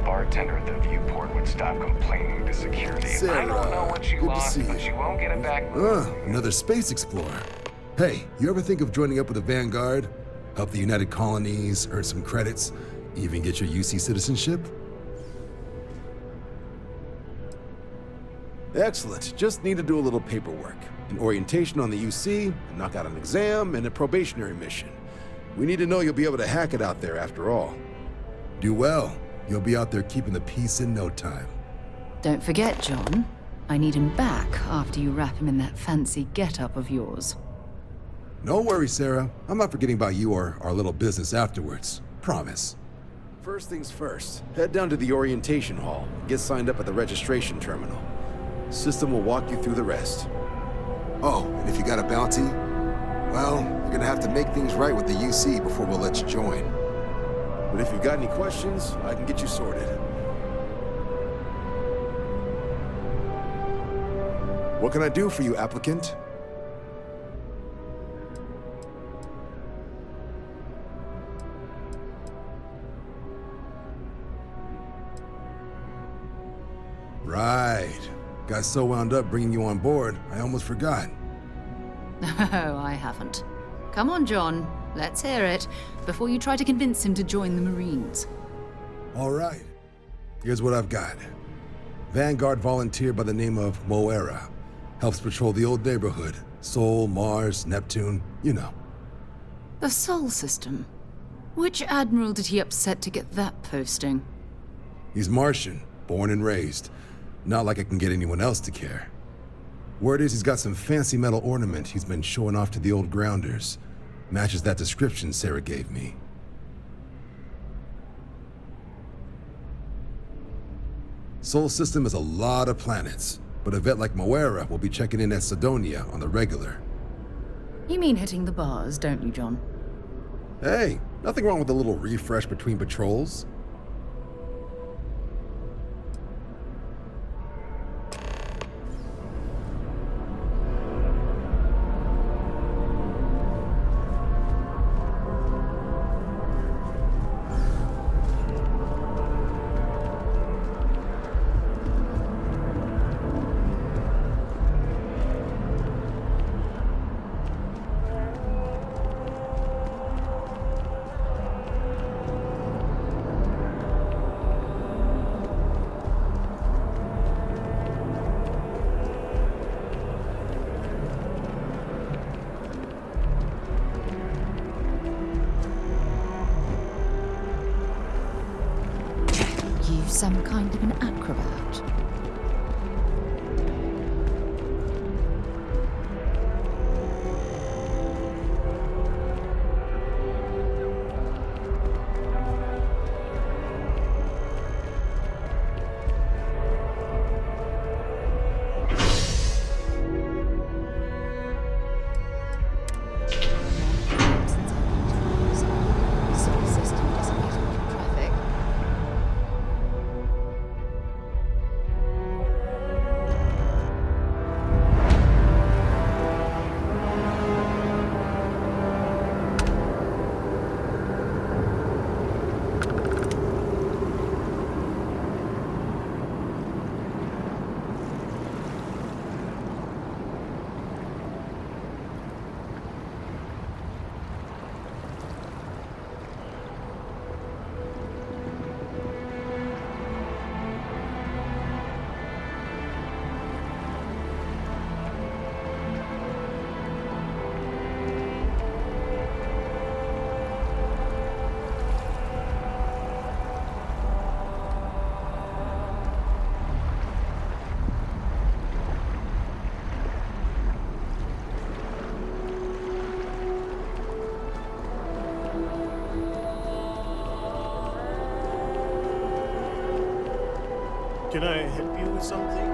Bartender at the viewport would stop complaining to security. Sarah, I don't know what you lost, but you won't get it back. Another space explorer. Hey, you ever think of joining up with the Vanguard? Help the United Colonies, earn some credits, even get your UC citizenship? Excellent. Just need to do a little paperwork. An orientation on the UC, knock out an exam, and a probationary mission. We need to know you'll be able to hack it out there after all. Do well. You'll be out there keeping the peace in no time. Don't forget, John. I need him back after you wrap him in that fancy get-up of yours. No worries, Sarah. I'm not forgetting about you or our little business afterwards. Promise. First things first, head down to the orientation hall. Get signed up at the registration terminal. System will walk you through the rest. Oh, and if you got a bounty, well, you're gonna have to make things right with the UC before we'll let you join. But if you've got any questions, I can get you sorted. What can I do for you, applicant? Right. Got so wound up bringing you on board, I almost forgot. Oh, I haven't. Come on, John. Let's hear it, before you try to convince him to join the Marines. All right. Here's what I've got. Vanguard volunteer by the name of Moera. Helps patrol the old neighborhood. Sol, Mars, Neptune, you know. The Sol system? Which admiral did he upset to get that posting? He's Martian, born and raised. Not like I can get anyone else to care. Word is he's got some fancy metal ornament he's been showing off to the old grounders. Matches that description Sarah gave me. Sol system has a lot of planets, but a vet like Moera will be checking in at Sidonia on the regular. You mean hitting the bars, don't you, John? Hey, nothing wrong with a little refresh between patrols. Some kind of an acrobat. Can I help you with something?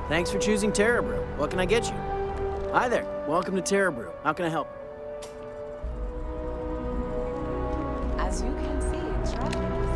Thanks for choosing Terrebrew. What can I get you? Hi there. Welcome to Terrebrew. How can I help? As you can see, traffic is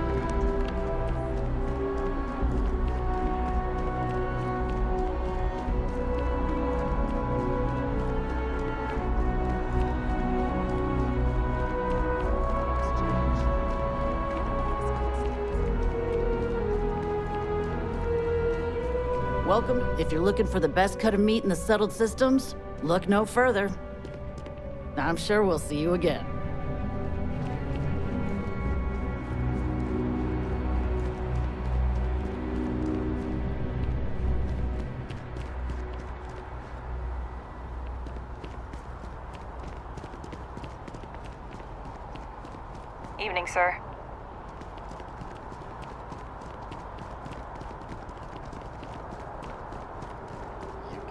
Welcome. If you're looking for the best cut of meat in the settled systems, look no further. I'm sure we'll see you again. Evening, sir.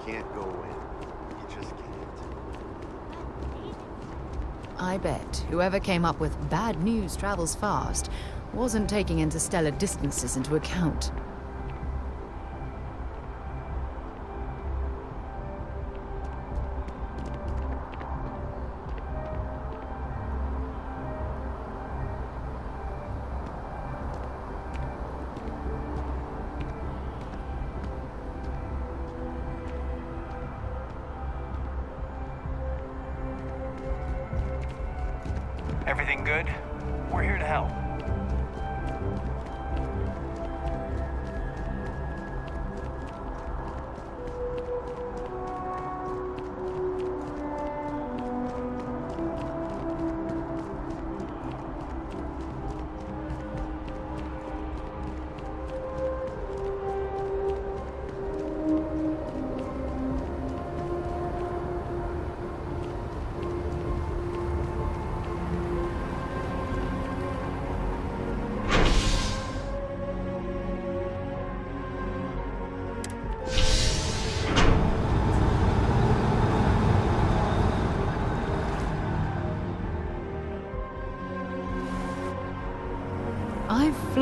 Can't go in. You just can't. I bet whoever came up with bad news travels fast wasn't taking interstellar distances into account. Everything good? We're here to help.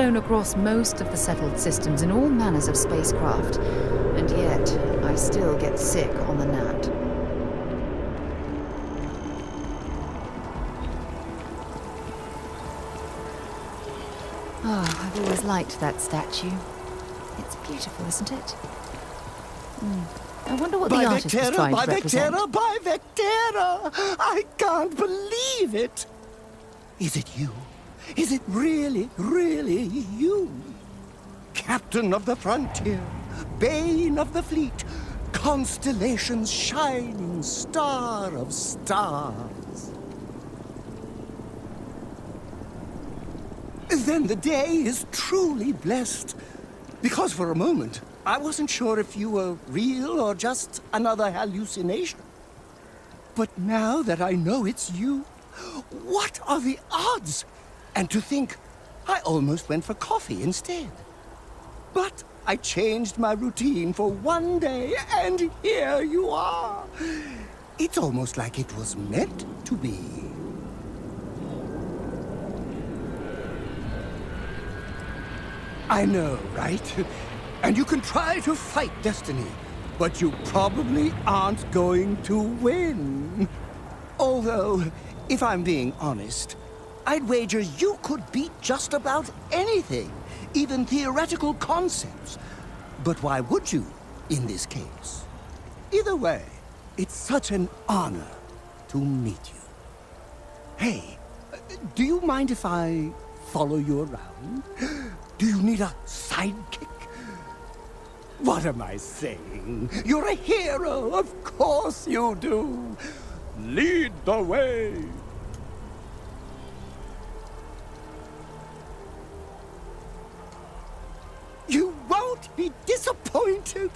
flown across most of the settled systems in all manners of spacecraft, and yet I still get sick on the gnat. Oh, I've always liked that statue. It's beautiful, isn't it? I wonder what the artist was trying to represent. By Vectera! I can't believe it! Is it you? Is it really, really you? Captain of the frontier, bane of the fleet, constellation's shining star of stars. Then the day is truly blessed, because for a moment, I wasn't sure if you were real or just another hallucination. But now that I know it's you, what are the odds? And to think, I almost went for coffee instead. But I changed my routine for one day, and here you are. It's almost like it was meant to be. I know, right? And you can try to fight destiny, but you probably aren't going to win. Although, if I'm being honest, I'd wager you could beat just about anything, even theoretical concepts. But why would you, in this case? Either way, it's such an honor to meet you. Hey, do you mind if I follow you around? Do you need a sidekick? What am I saying? You're a hero, of course you do. Lead the way. You won't be disappointed.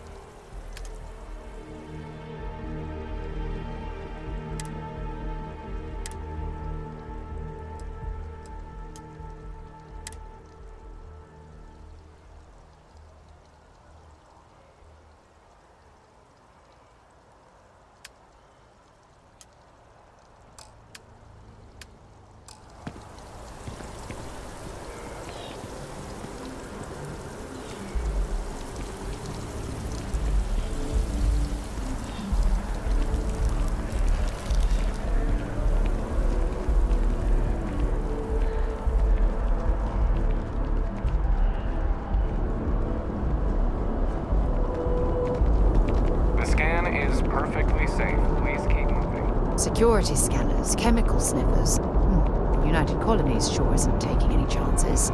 Security scanners, chemical sniffers. The United Colonies sure isn't taking any chances.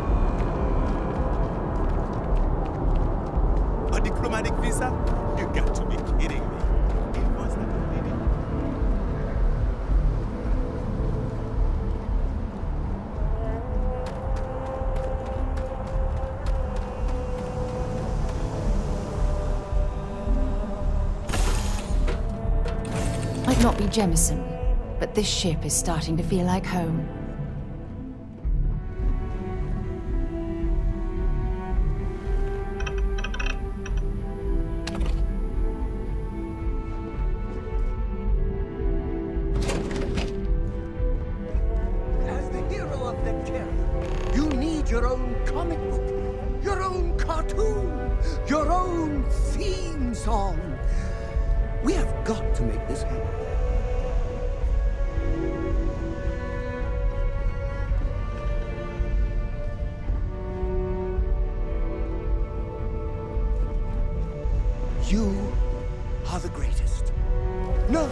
A diplomatic visa? You got to be kidding me. It was that lady. Might not be Jemison, but this ship is starting to feel like home. As the hero of Vectera, you need your own comic book, your own cartoon, your own theme song. We have got to make this happen. You are the greatest. No,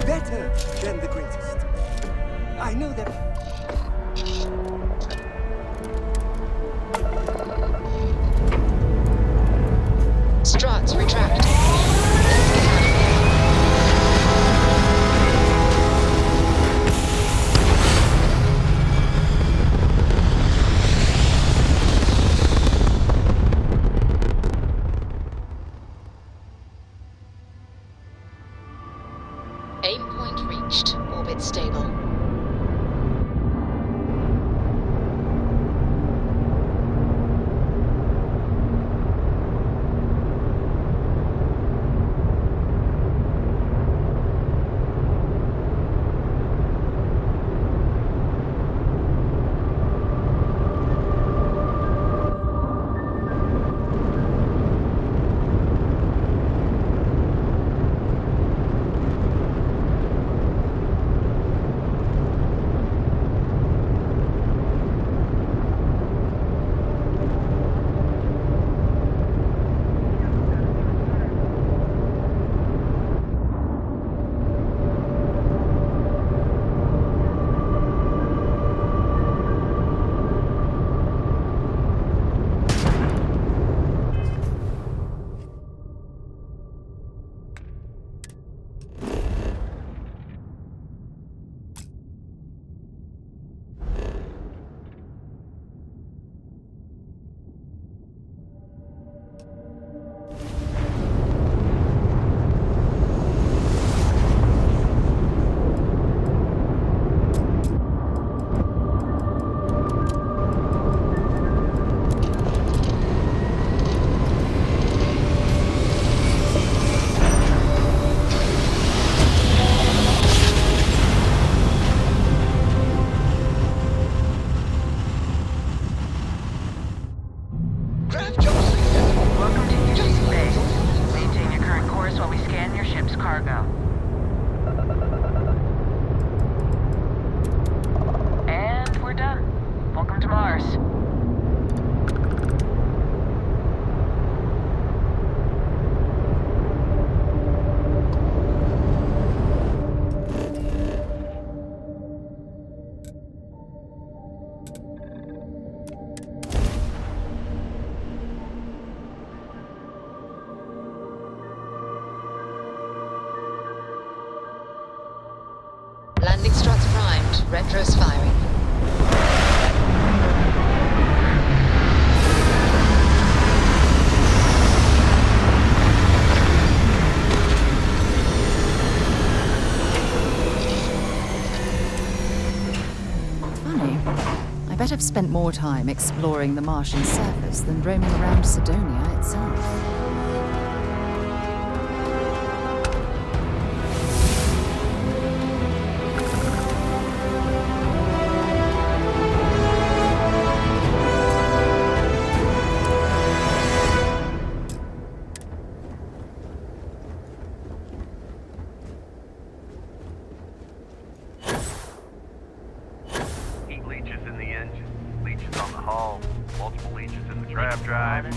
better than the greatest. I know that. Struts retract. Aim point reached. Orbit stable. Landing struts primed. Retros firing. I bet I've spent more time exploring the Martian surface than roaming around Sidonia itself.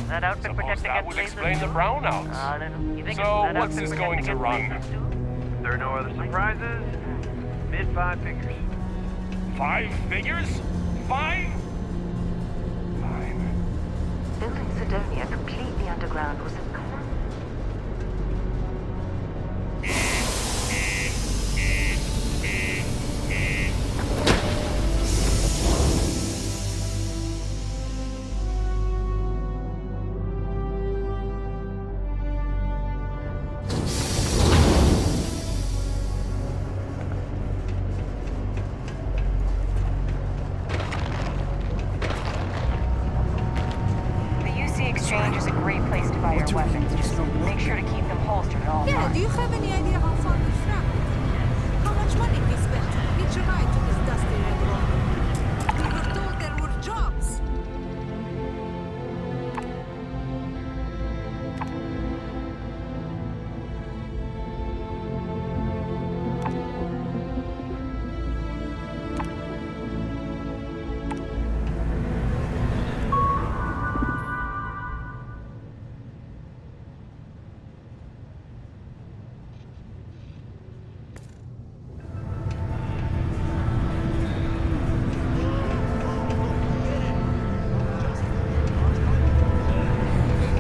That outfit protecting that would explain the brownouts. So, what's this going to run? If there are no other surprises, mid-5 figures. 5 figures? 5? Building Sidonia completely underground was incredible. Exchange is a great place to buy your weapons. Just make sure to keep them holstered at all times. Do you have any idea how far we've traveled? How much money we spent? Hitch a ride to this dusty red road. We were told there were jobs.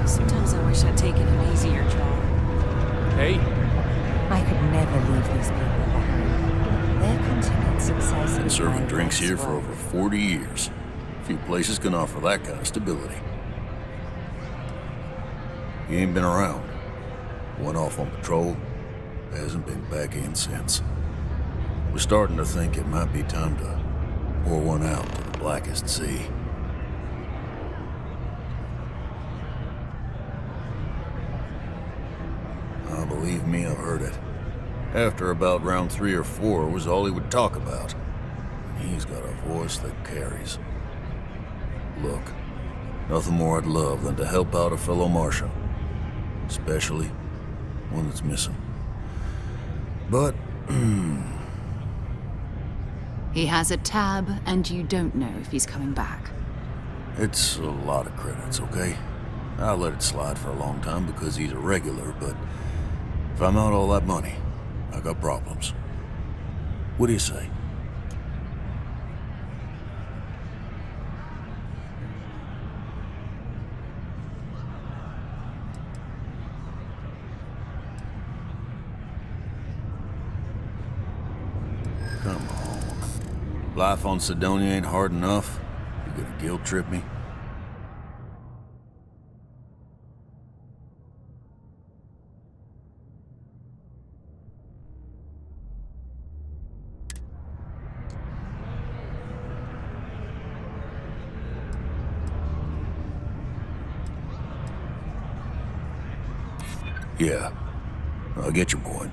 Sometimes I wish I'd taken an easier job. Hey. I could never leave these people behind. Their continued success. Been serving drinks here for over 40 years. Few places can offer that kind of stability. He ain't been around. Went off on patrol. Hasn't been back in since. We're starting to think it might be time to pour one out to the blackest sea. Believe me, I've heard it. After about round 3 or 4 was all he would talk about. And he's got a voice that carries. Look, nothing more I'd love than to help out a fellow Martian. Especially one that's missing. But, He has a tab, and you don't know if he's coming back. it's a lot of credits, okay? I let it slide for a long time because he's a regular, but if I'm out all that money, I got problems. What do you say? Come on. Life on Sidonia ain't hard enough. You gonna guilt trip me? Yeah, I get your point.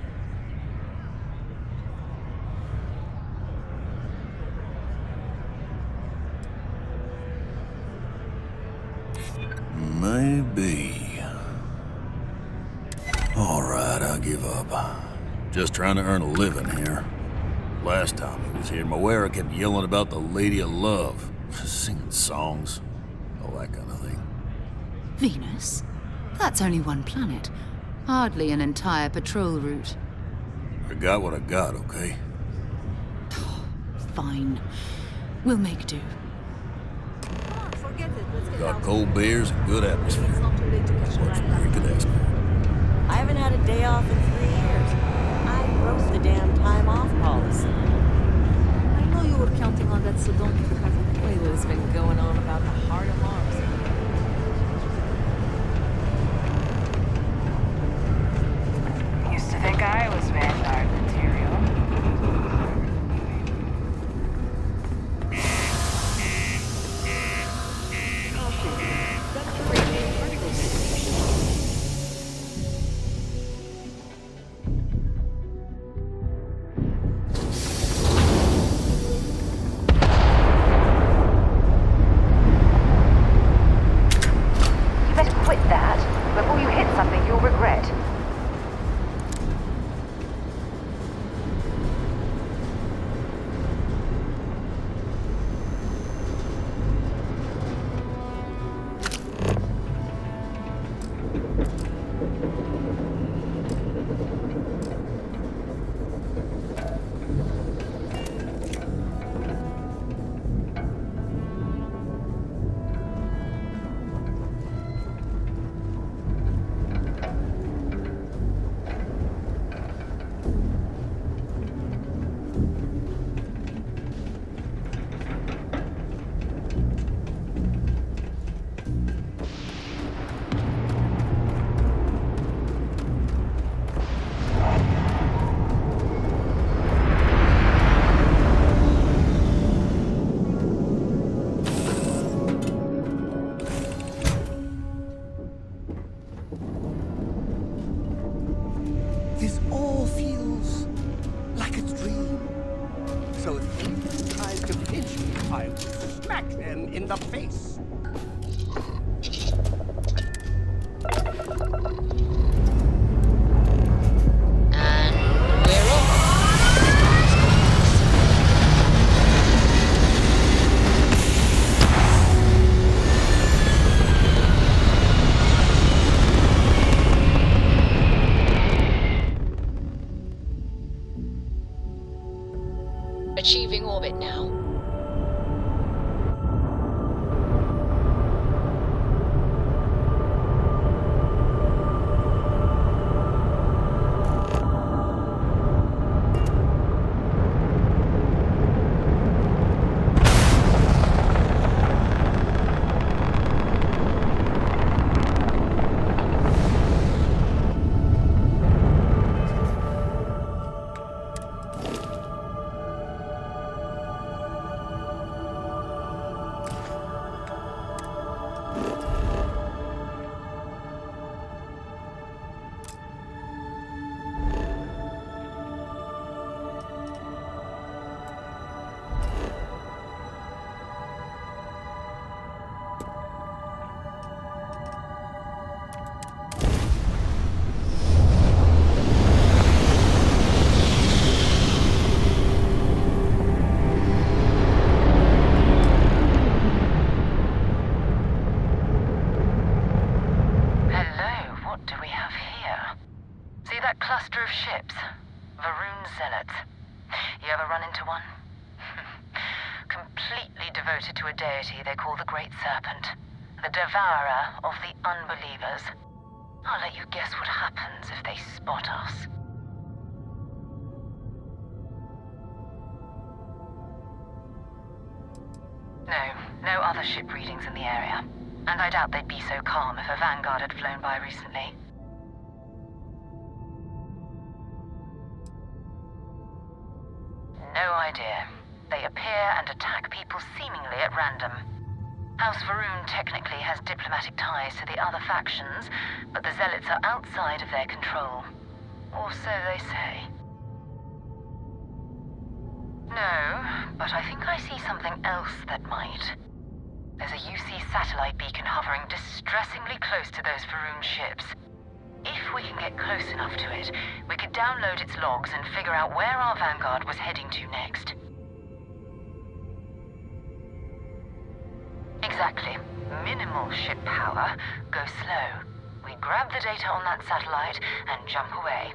Maybe. All right, I give up. Just trying to earn a living here. Last time he was here, Moira kept yelling about the Lady of Love, singing songs, all that kind of thing. Venus? That's only one planet. Hardly an entire patrol route. I got what I got, okay? Fine. We'll make do. Got cold beers and good atmosphere. What's more you could ask for? I haven't had a day off in 3 years. I broke the damn time off policy. This all feels like a dream. So if anyone tries to pinch me, I will smack them in the face. Achieving orbit now. cluster of ships. Varun zealots. You ever run into one? Completely devoted to a deity they call the Great Serpent. The devourer of the unbelievers. I'll let you guess what happens if they spot us. No other ship readings in the area. And I doubt they'd be so calm if a vanguard had flown by recently. No idea. They appear and attack people seemingly at random. House Varun technically has diplomatic ties to the other factions, but the Zealots are outside of their control. Or so they say. No, but I think I see something else that might. There's a UC satellite beacon hovering distressingly close to those Varun ships. If we can get close enough to it, we could download its logs and figure out where our vanguard was heading to next. Exactly. Minimal ship power. Go slow. We grab the data on that satellite and jump away.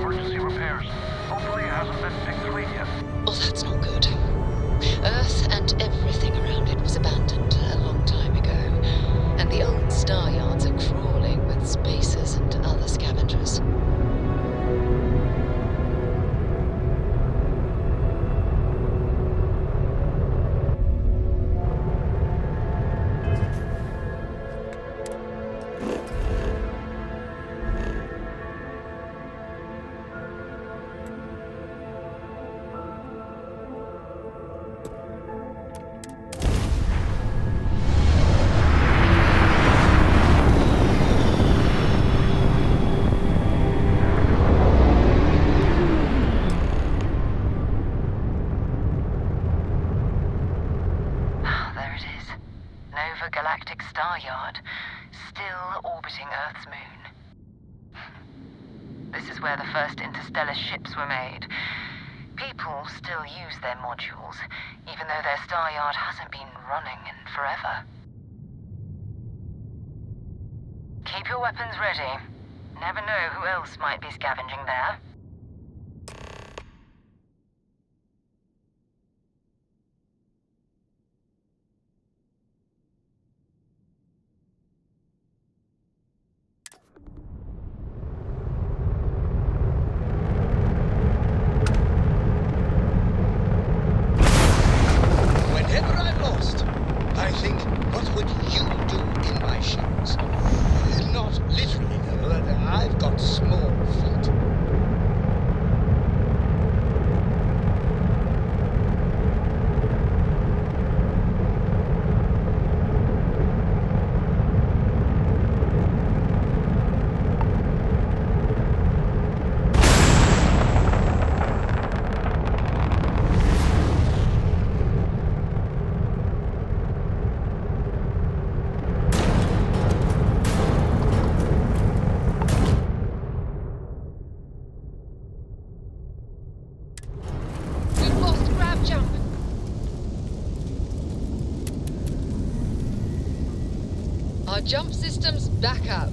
emergency repairs. Hopefully it hasn't been picked away yet. Oh, that's not good. Earth and everything around it was abandoned a long time ago, and the old star yards are crawling with spacers and other scavengers. Galactic star yard, still orbiting Earth's moon. This is where the first interstellar ships were made. People still use their modules, even though their star yard hasn't been running in forever. Keep your weapons ready. Never know who else might be scavenging there. Our jump system's back up.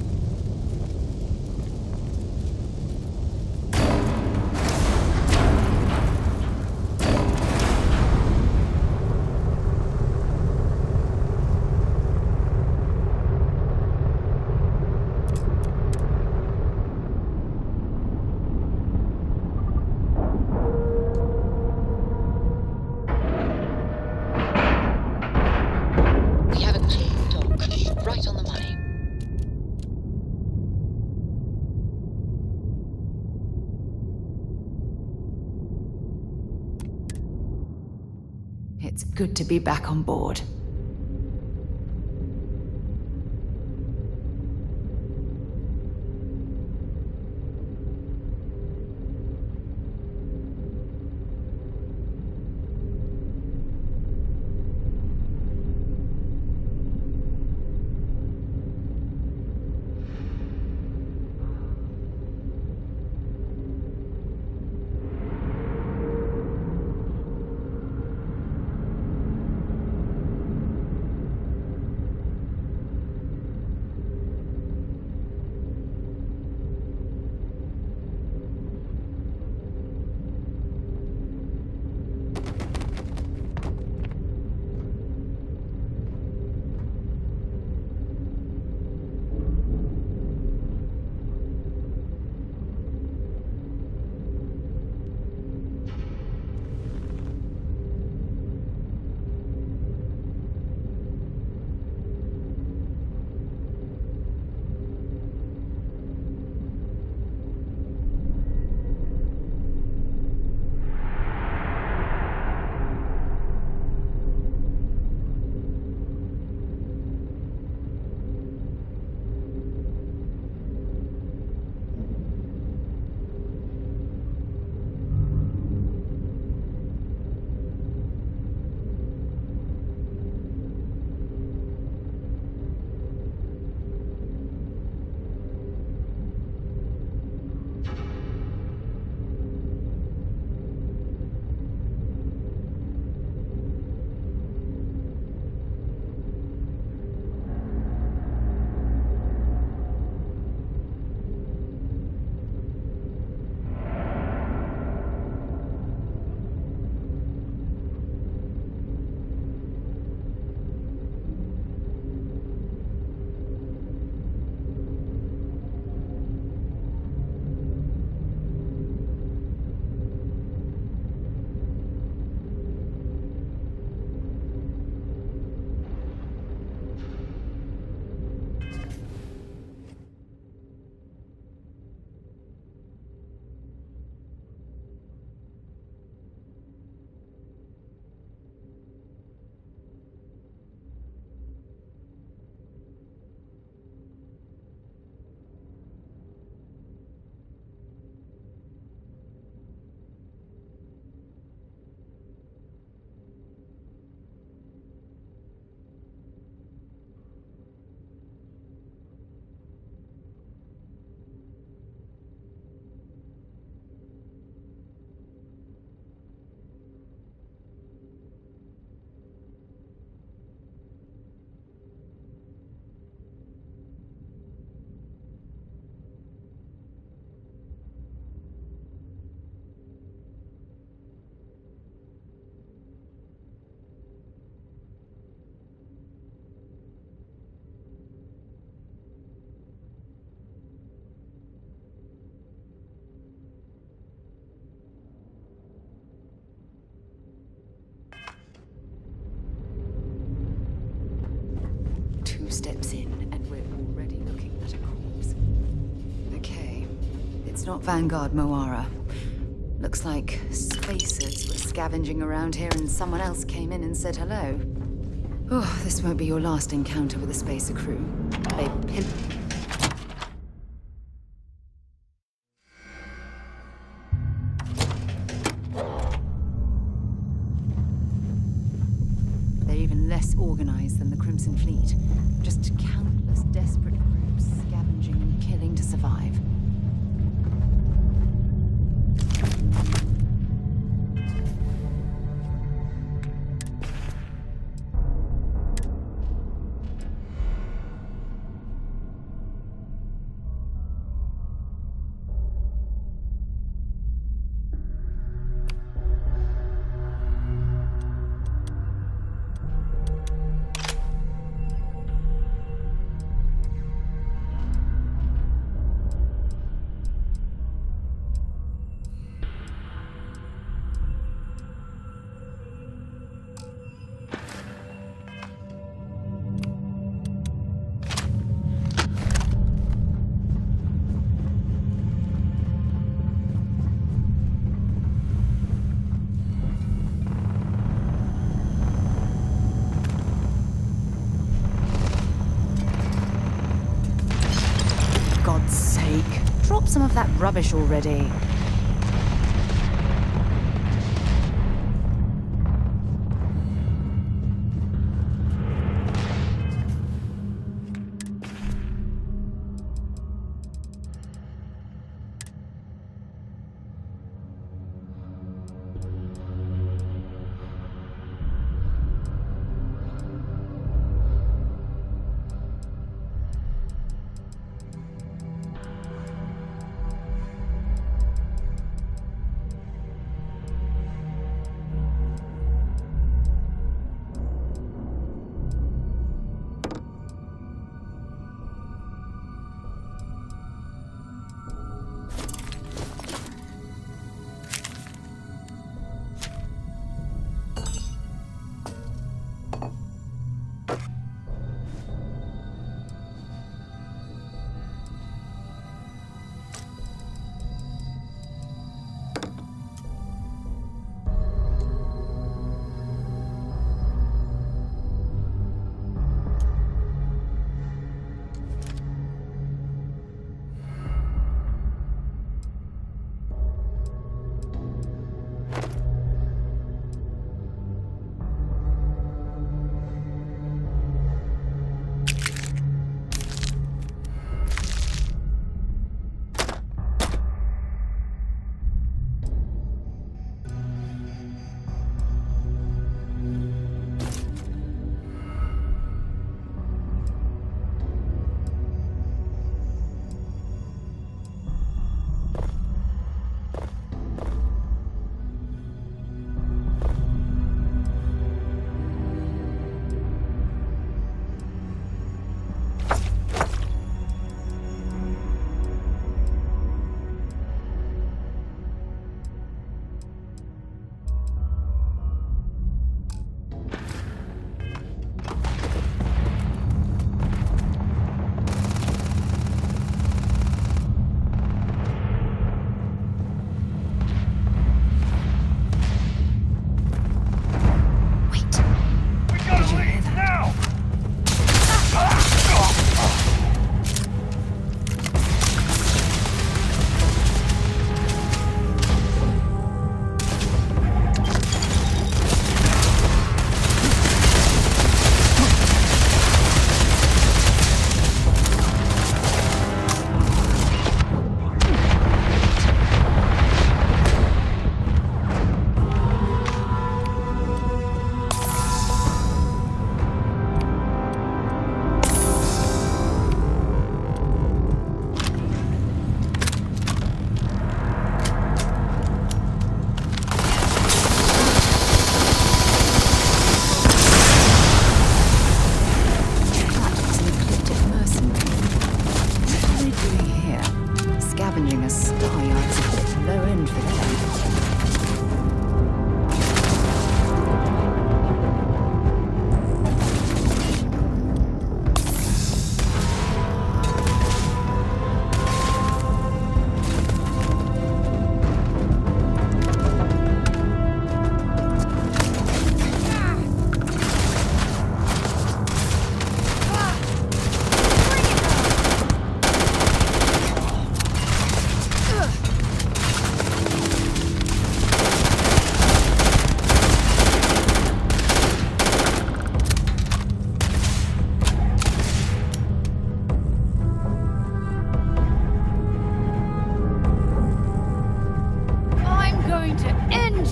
It's good to be back on board. It's not Vanguard Moara. Looks like spacers were scavenging around here and someone else came in and said hello. Oh, this won't be your last encounter with a spacer crew. They pimp... They're even less organized than the Crimson Fleet. Just countless desperate groups scavenging and killing to survive. Drop some of that rubbish already.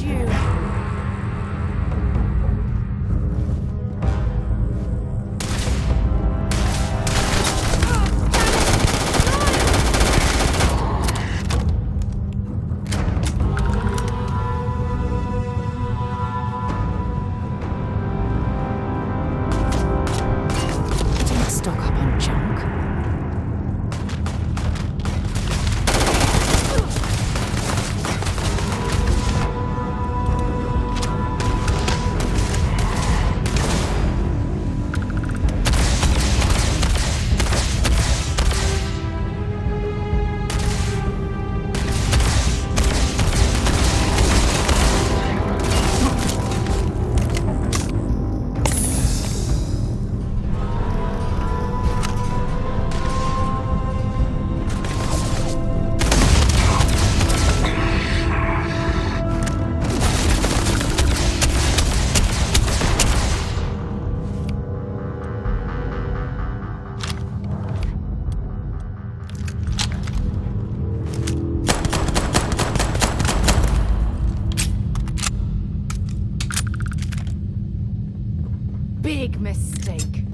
you. Don't stock up on junk. Big mistake.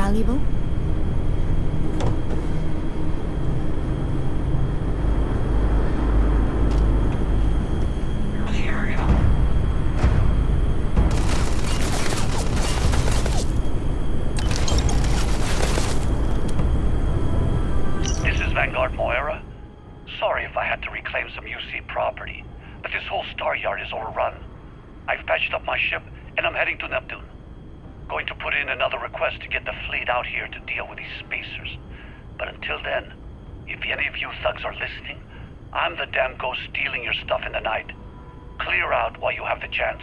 valuable? This is Vanguard Moira. Sorry if I had to reclaim some UC property, but this whole star yard is overrun. I've patched up my ship, and I'm heading to Neptune. Going to put in another request to get the fleet out here to deal with these spacers. But until then, if any of you thugs are listening, I'm the damn ghost stealing your stuff in the night. Clear out while you have the chance.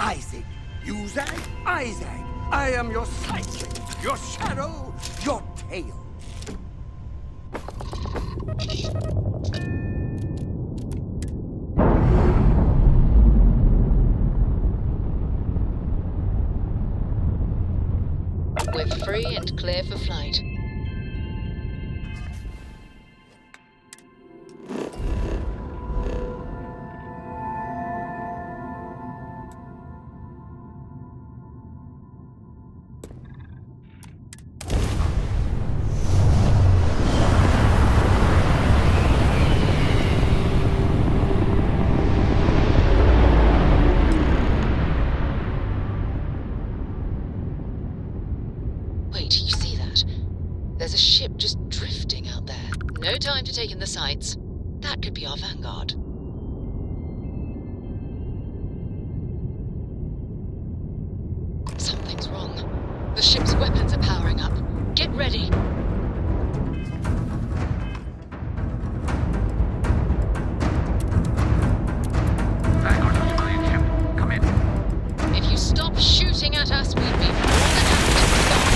Isaac. Uzag, Isaac. I am your sidekick, your shadow, your tail. We're free and clear for flight. Wait, you see that? There's a ship just drifting out there. No time to take in the sights. That could be our vanguard. Something's wrong. The ship's weapons are powering up. Get ready. Vanguard to civilian ship. Come in. If you stop shooting at us, we'd be more than happy to respond.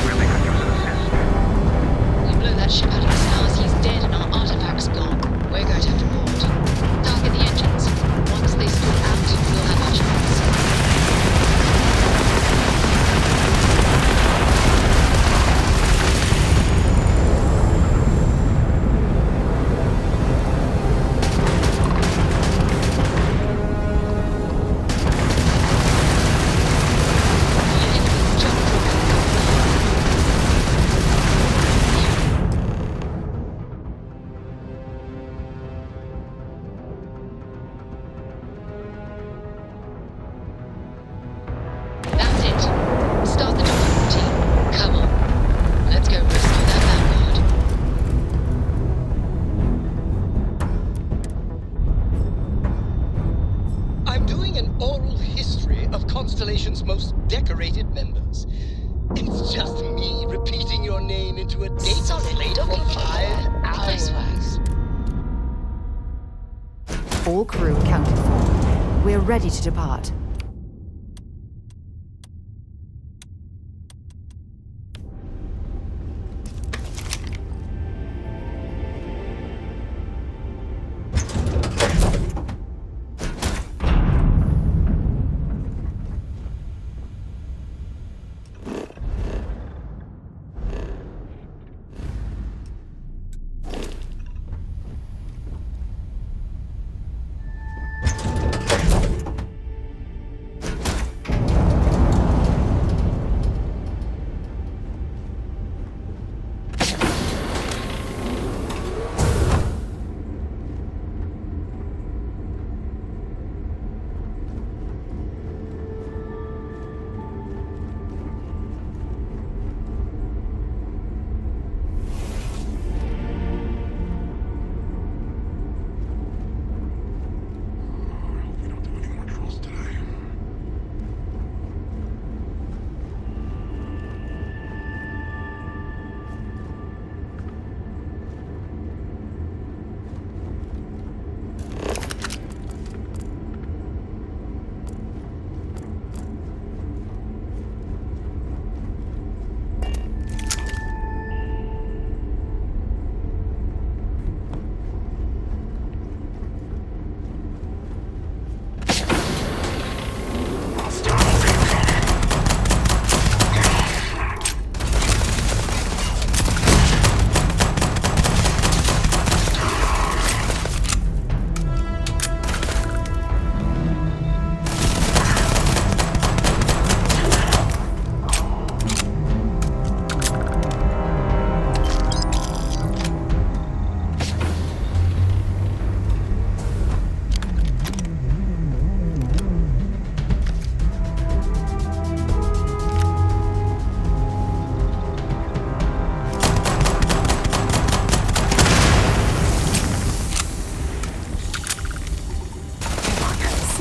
Really could use an assist. We blow that ship out of the stars, he's dead and our artifact's gone. We're going to have to board. Target the engines. Once they spool out, we'll have our chance. That's it. Start the docking routine. Come on. Let's go rescue that vanguard. I'm doing an oral history of Constellation's most decorated members. It's just me repeating your name into a data plate for 5 hours. All crew accounted for. We're ready to depart.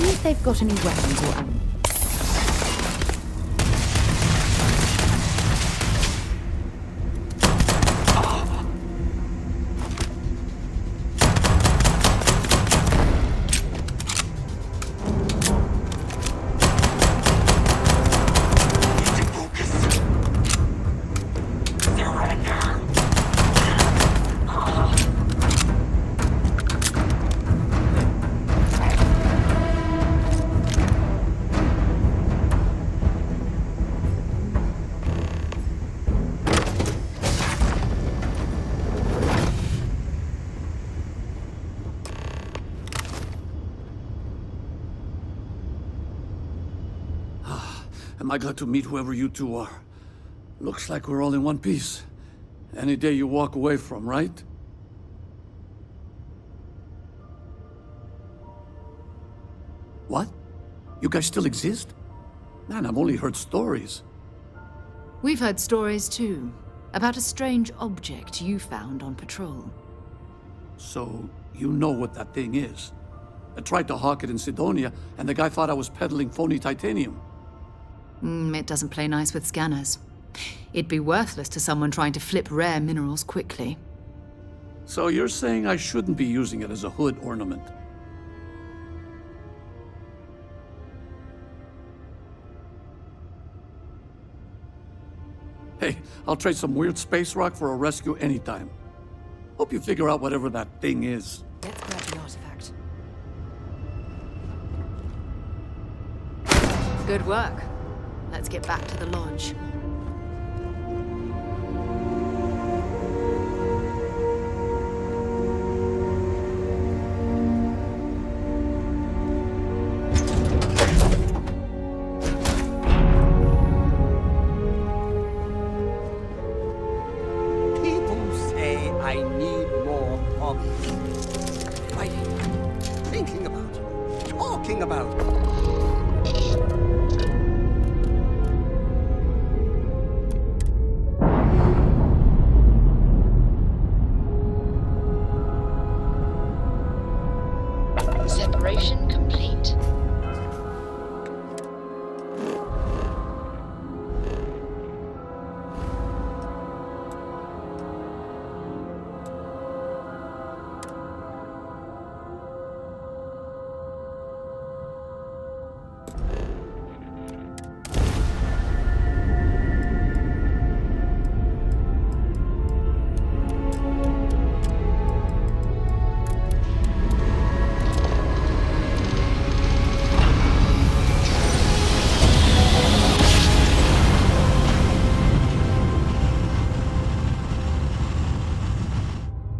see if they've got any weapons or ammo. Am I glad to meet whoever you two are. Looks like we're all in one piece. Any day you walk away from, right? What? You guys still exist? Man, I've only heard stories. We've heard stories too, about a strange object you found on patrol. So, you know what that thing is. I tried to hawk it in Sidonia, and the guy thought I was peddling phony titanium. It doesn't play nice with scanners. It'd be worthless to someone trying to flip rare minerals quickly. So you're saying I shouldn't be using it as a hood ornament? Hey, I'll trade some weird space rock for a rescue anytime. Hope you figure out whatever that thing is. Let's grab the artifact. Good work. Let's get back to the lodge. People say I need more hobbies. Writing, thinking about, talking about. Separation complete.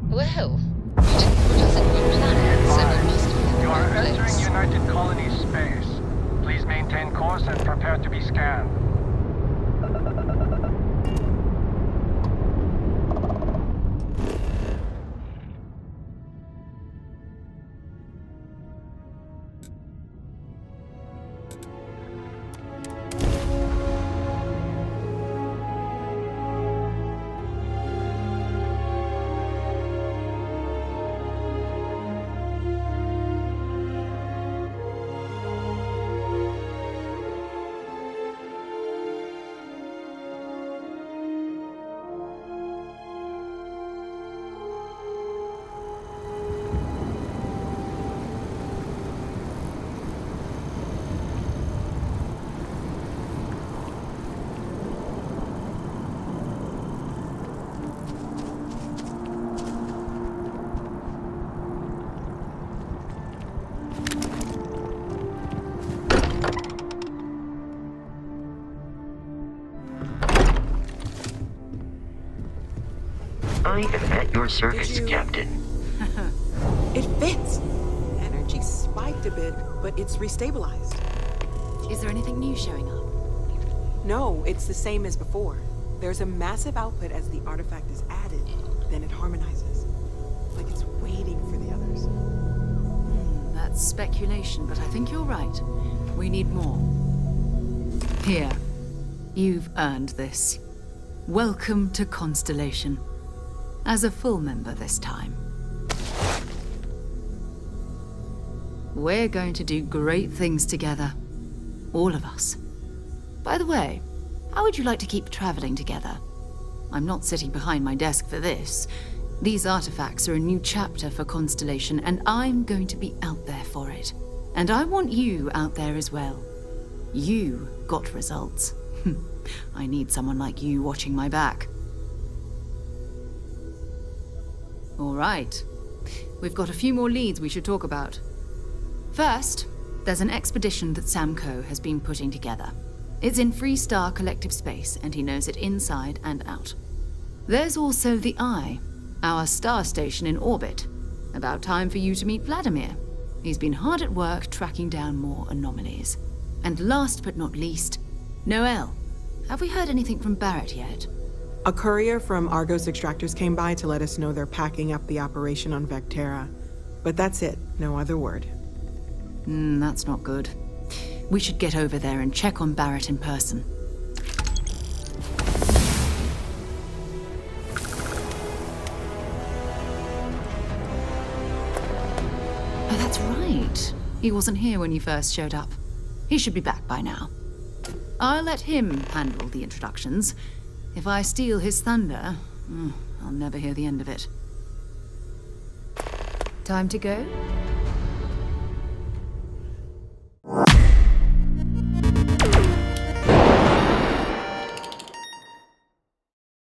Well, you didn't put us in good planet, so we must have You are been entering close. United Colony space. Please maintain course and prepare to be scanned. I am at your service, Captain. It fits. Energy spiked a bit, but it's restabilized. Is there anything new showing up? No, it's the same as before. There's a massive output as the artifact is added, then it harmonizes. Like it's waiting for the others. That's speculation, but I think you're right. We need more. Here. You've earned this. Welcome to Constellation. As a full member this time. We're going to do great things together. All of us. By the way, how would you like to keep traveling together? I'm not sitting behind my desk for this. These artifacts are a new chapter for Constellation, and I'm going to be out there for it. And I want you out there as well. You got results. I need someone like you watching my back. All right. We've got a few more leads we should talk about. First, there's an expedition that Samco has been putting together. It's in Freestar Collective Space, and he knows it inside and out. There's also the Eye, our star station in orbit. About time for you to meet Vladimir. He's been hard at work tracking down more anomalies. And last but not least, Noel. Have we heard anything from Barrett yet? A courier from Argos Extractors came by to let us know they're packing up the operation on Vectera. But that's it, no other word. That's not good. We should get over there and check on Barrett in person. Oh, that's right. He wasn't here when you first showed up. He should be back by now. I'll let him handle the introductions. If I steal his thunder, I'll never hear the end of it. Time to go?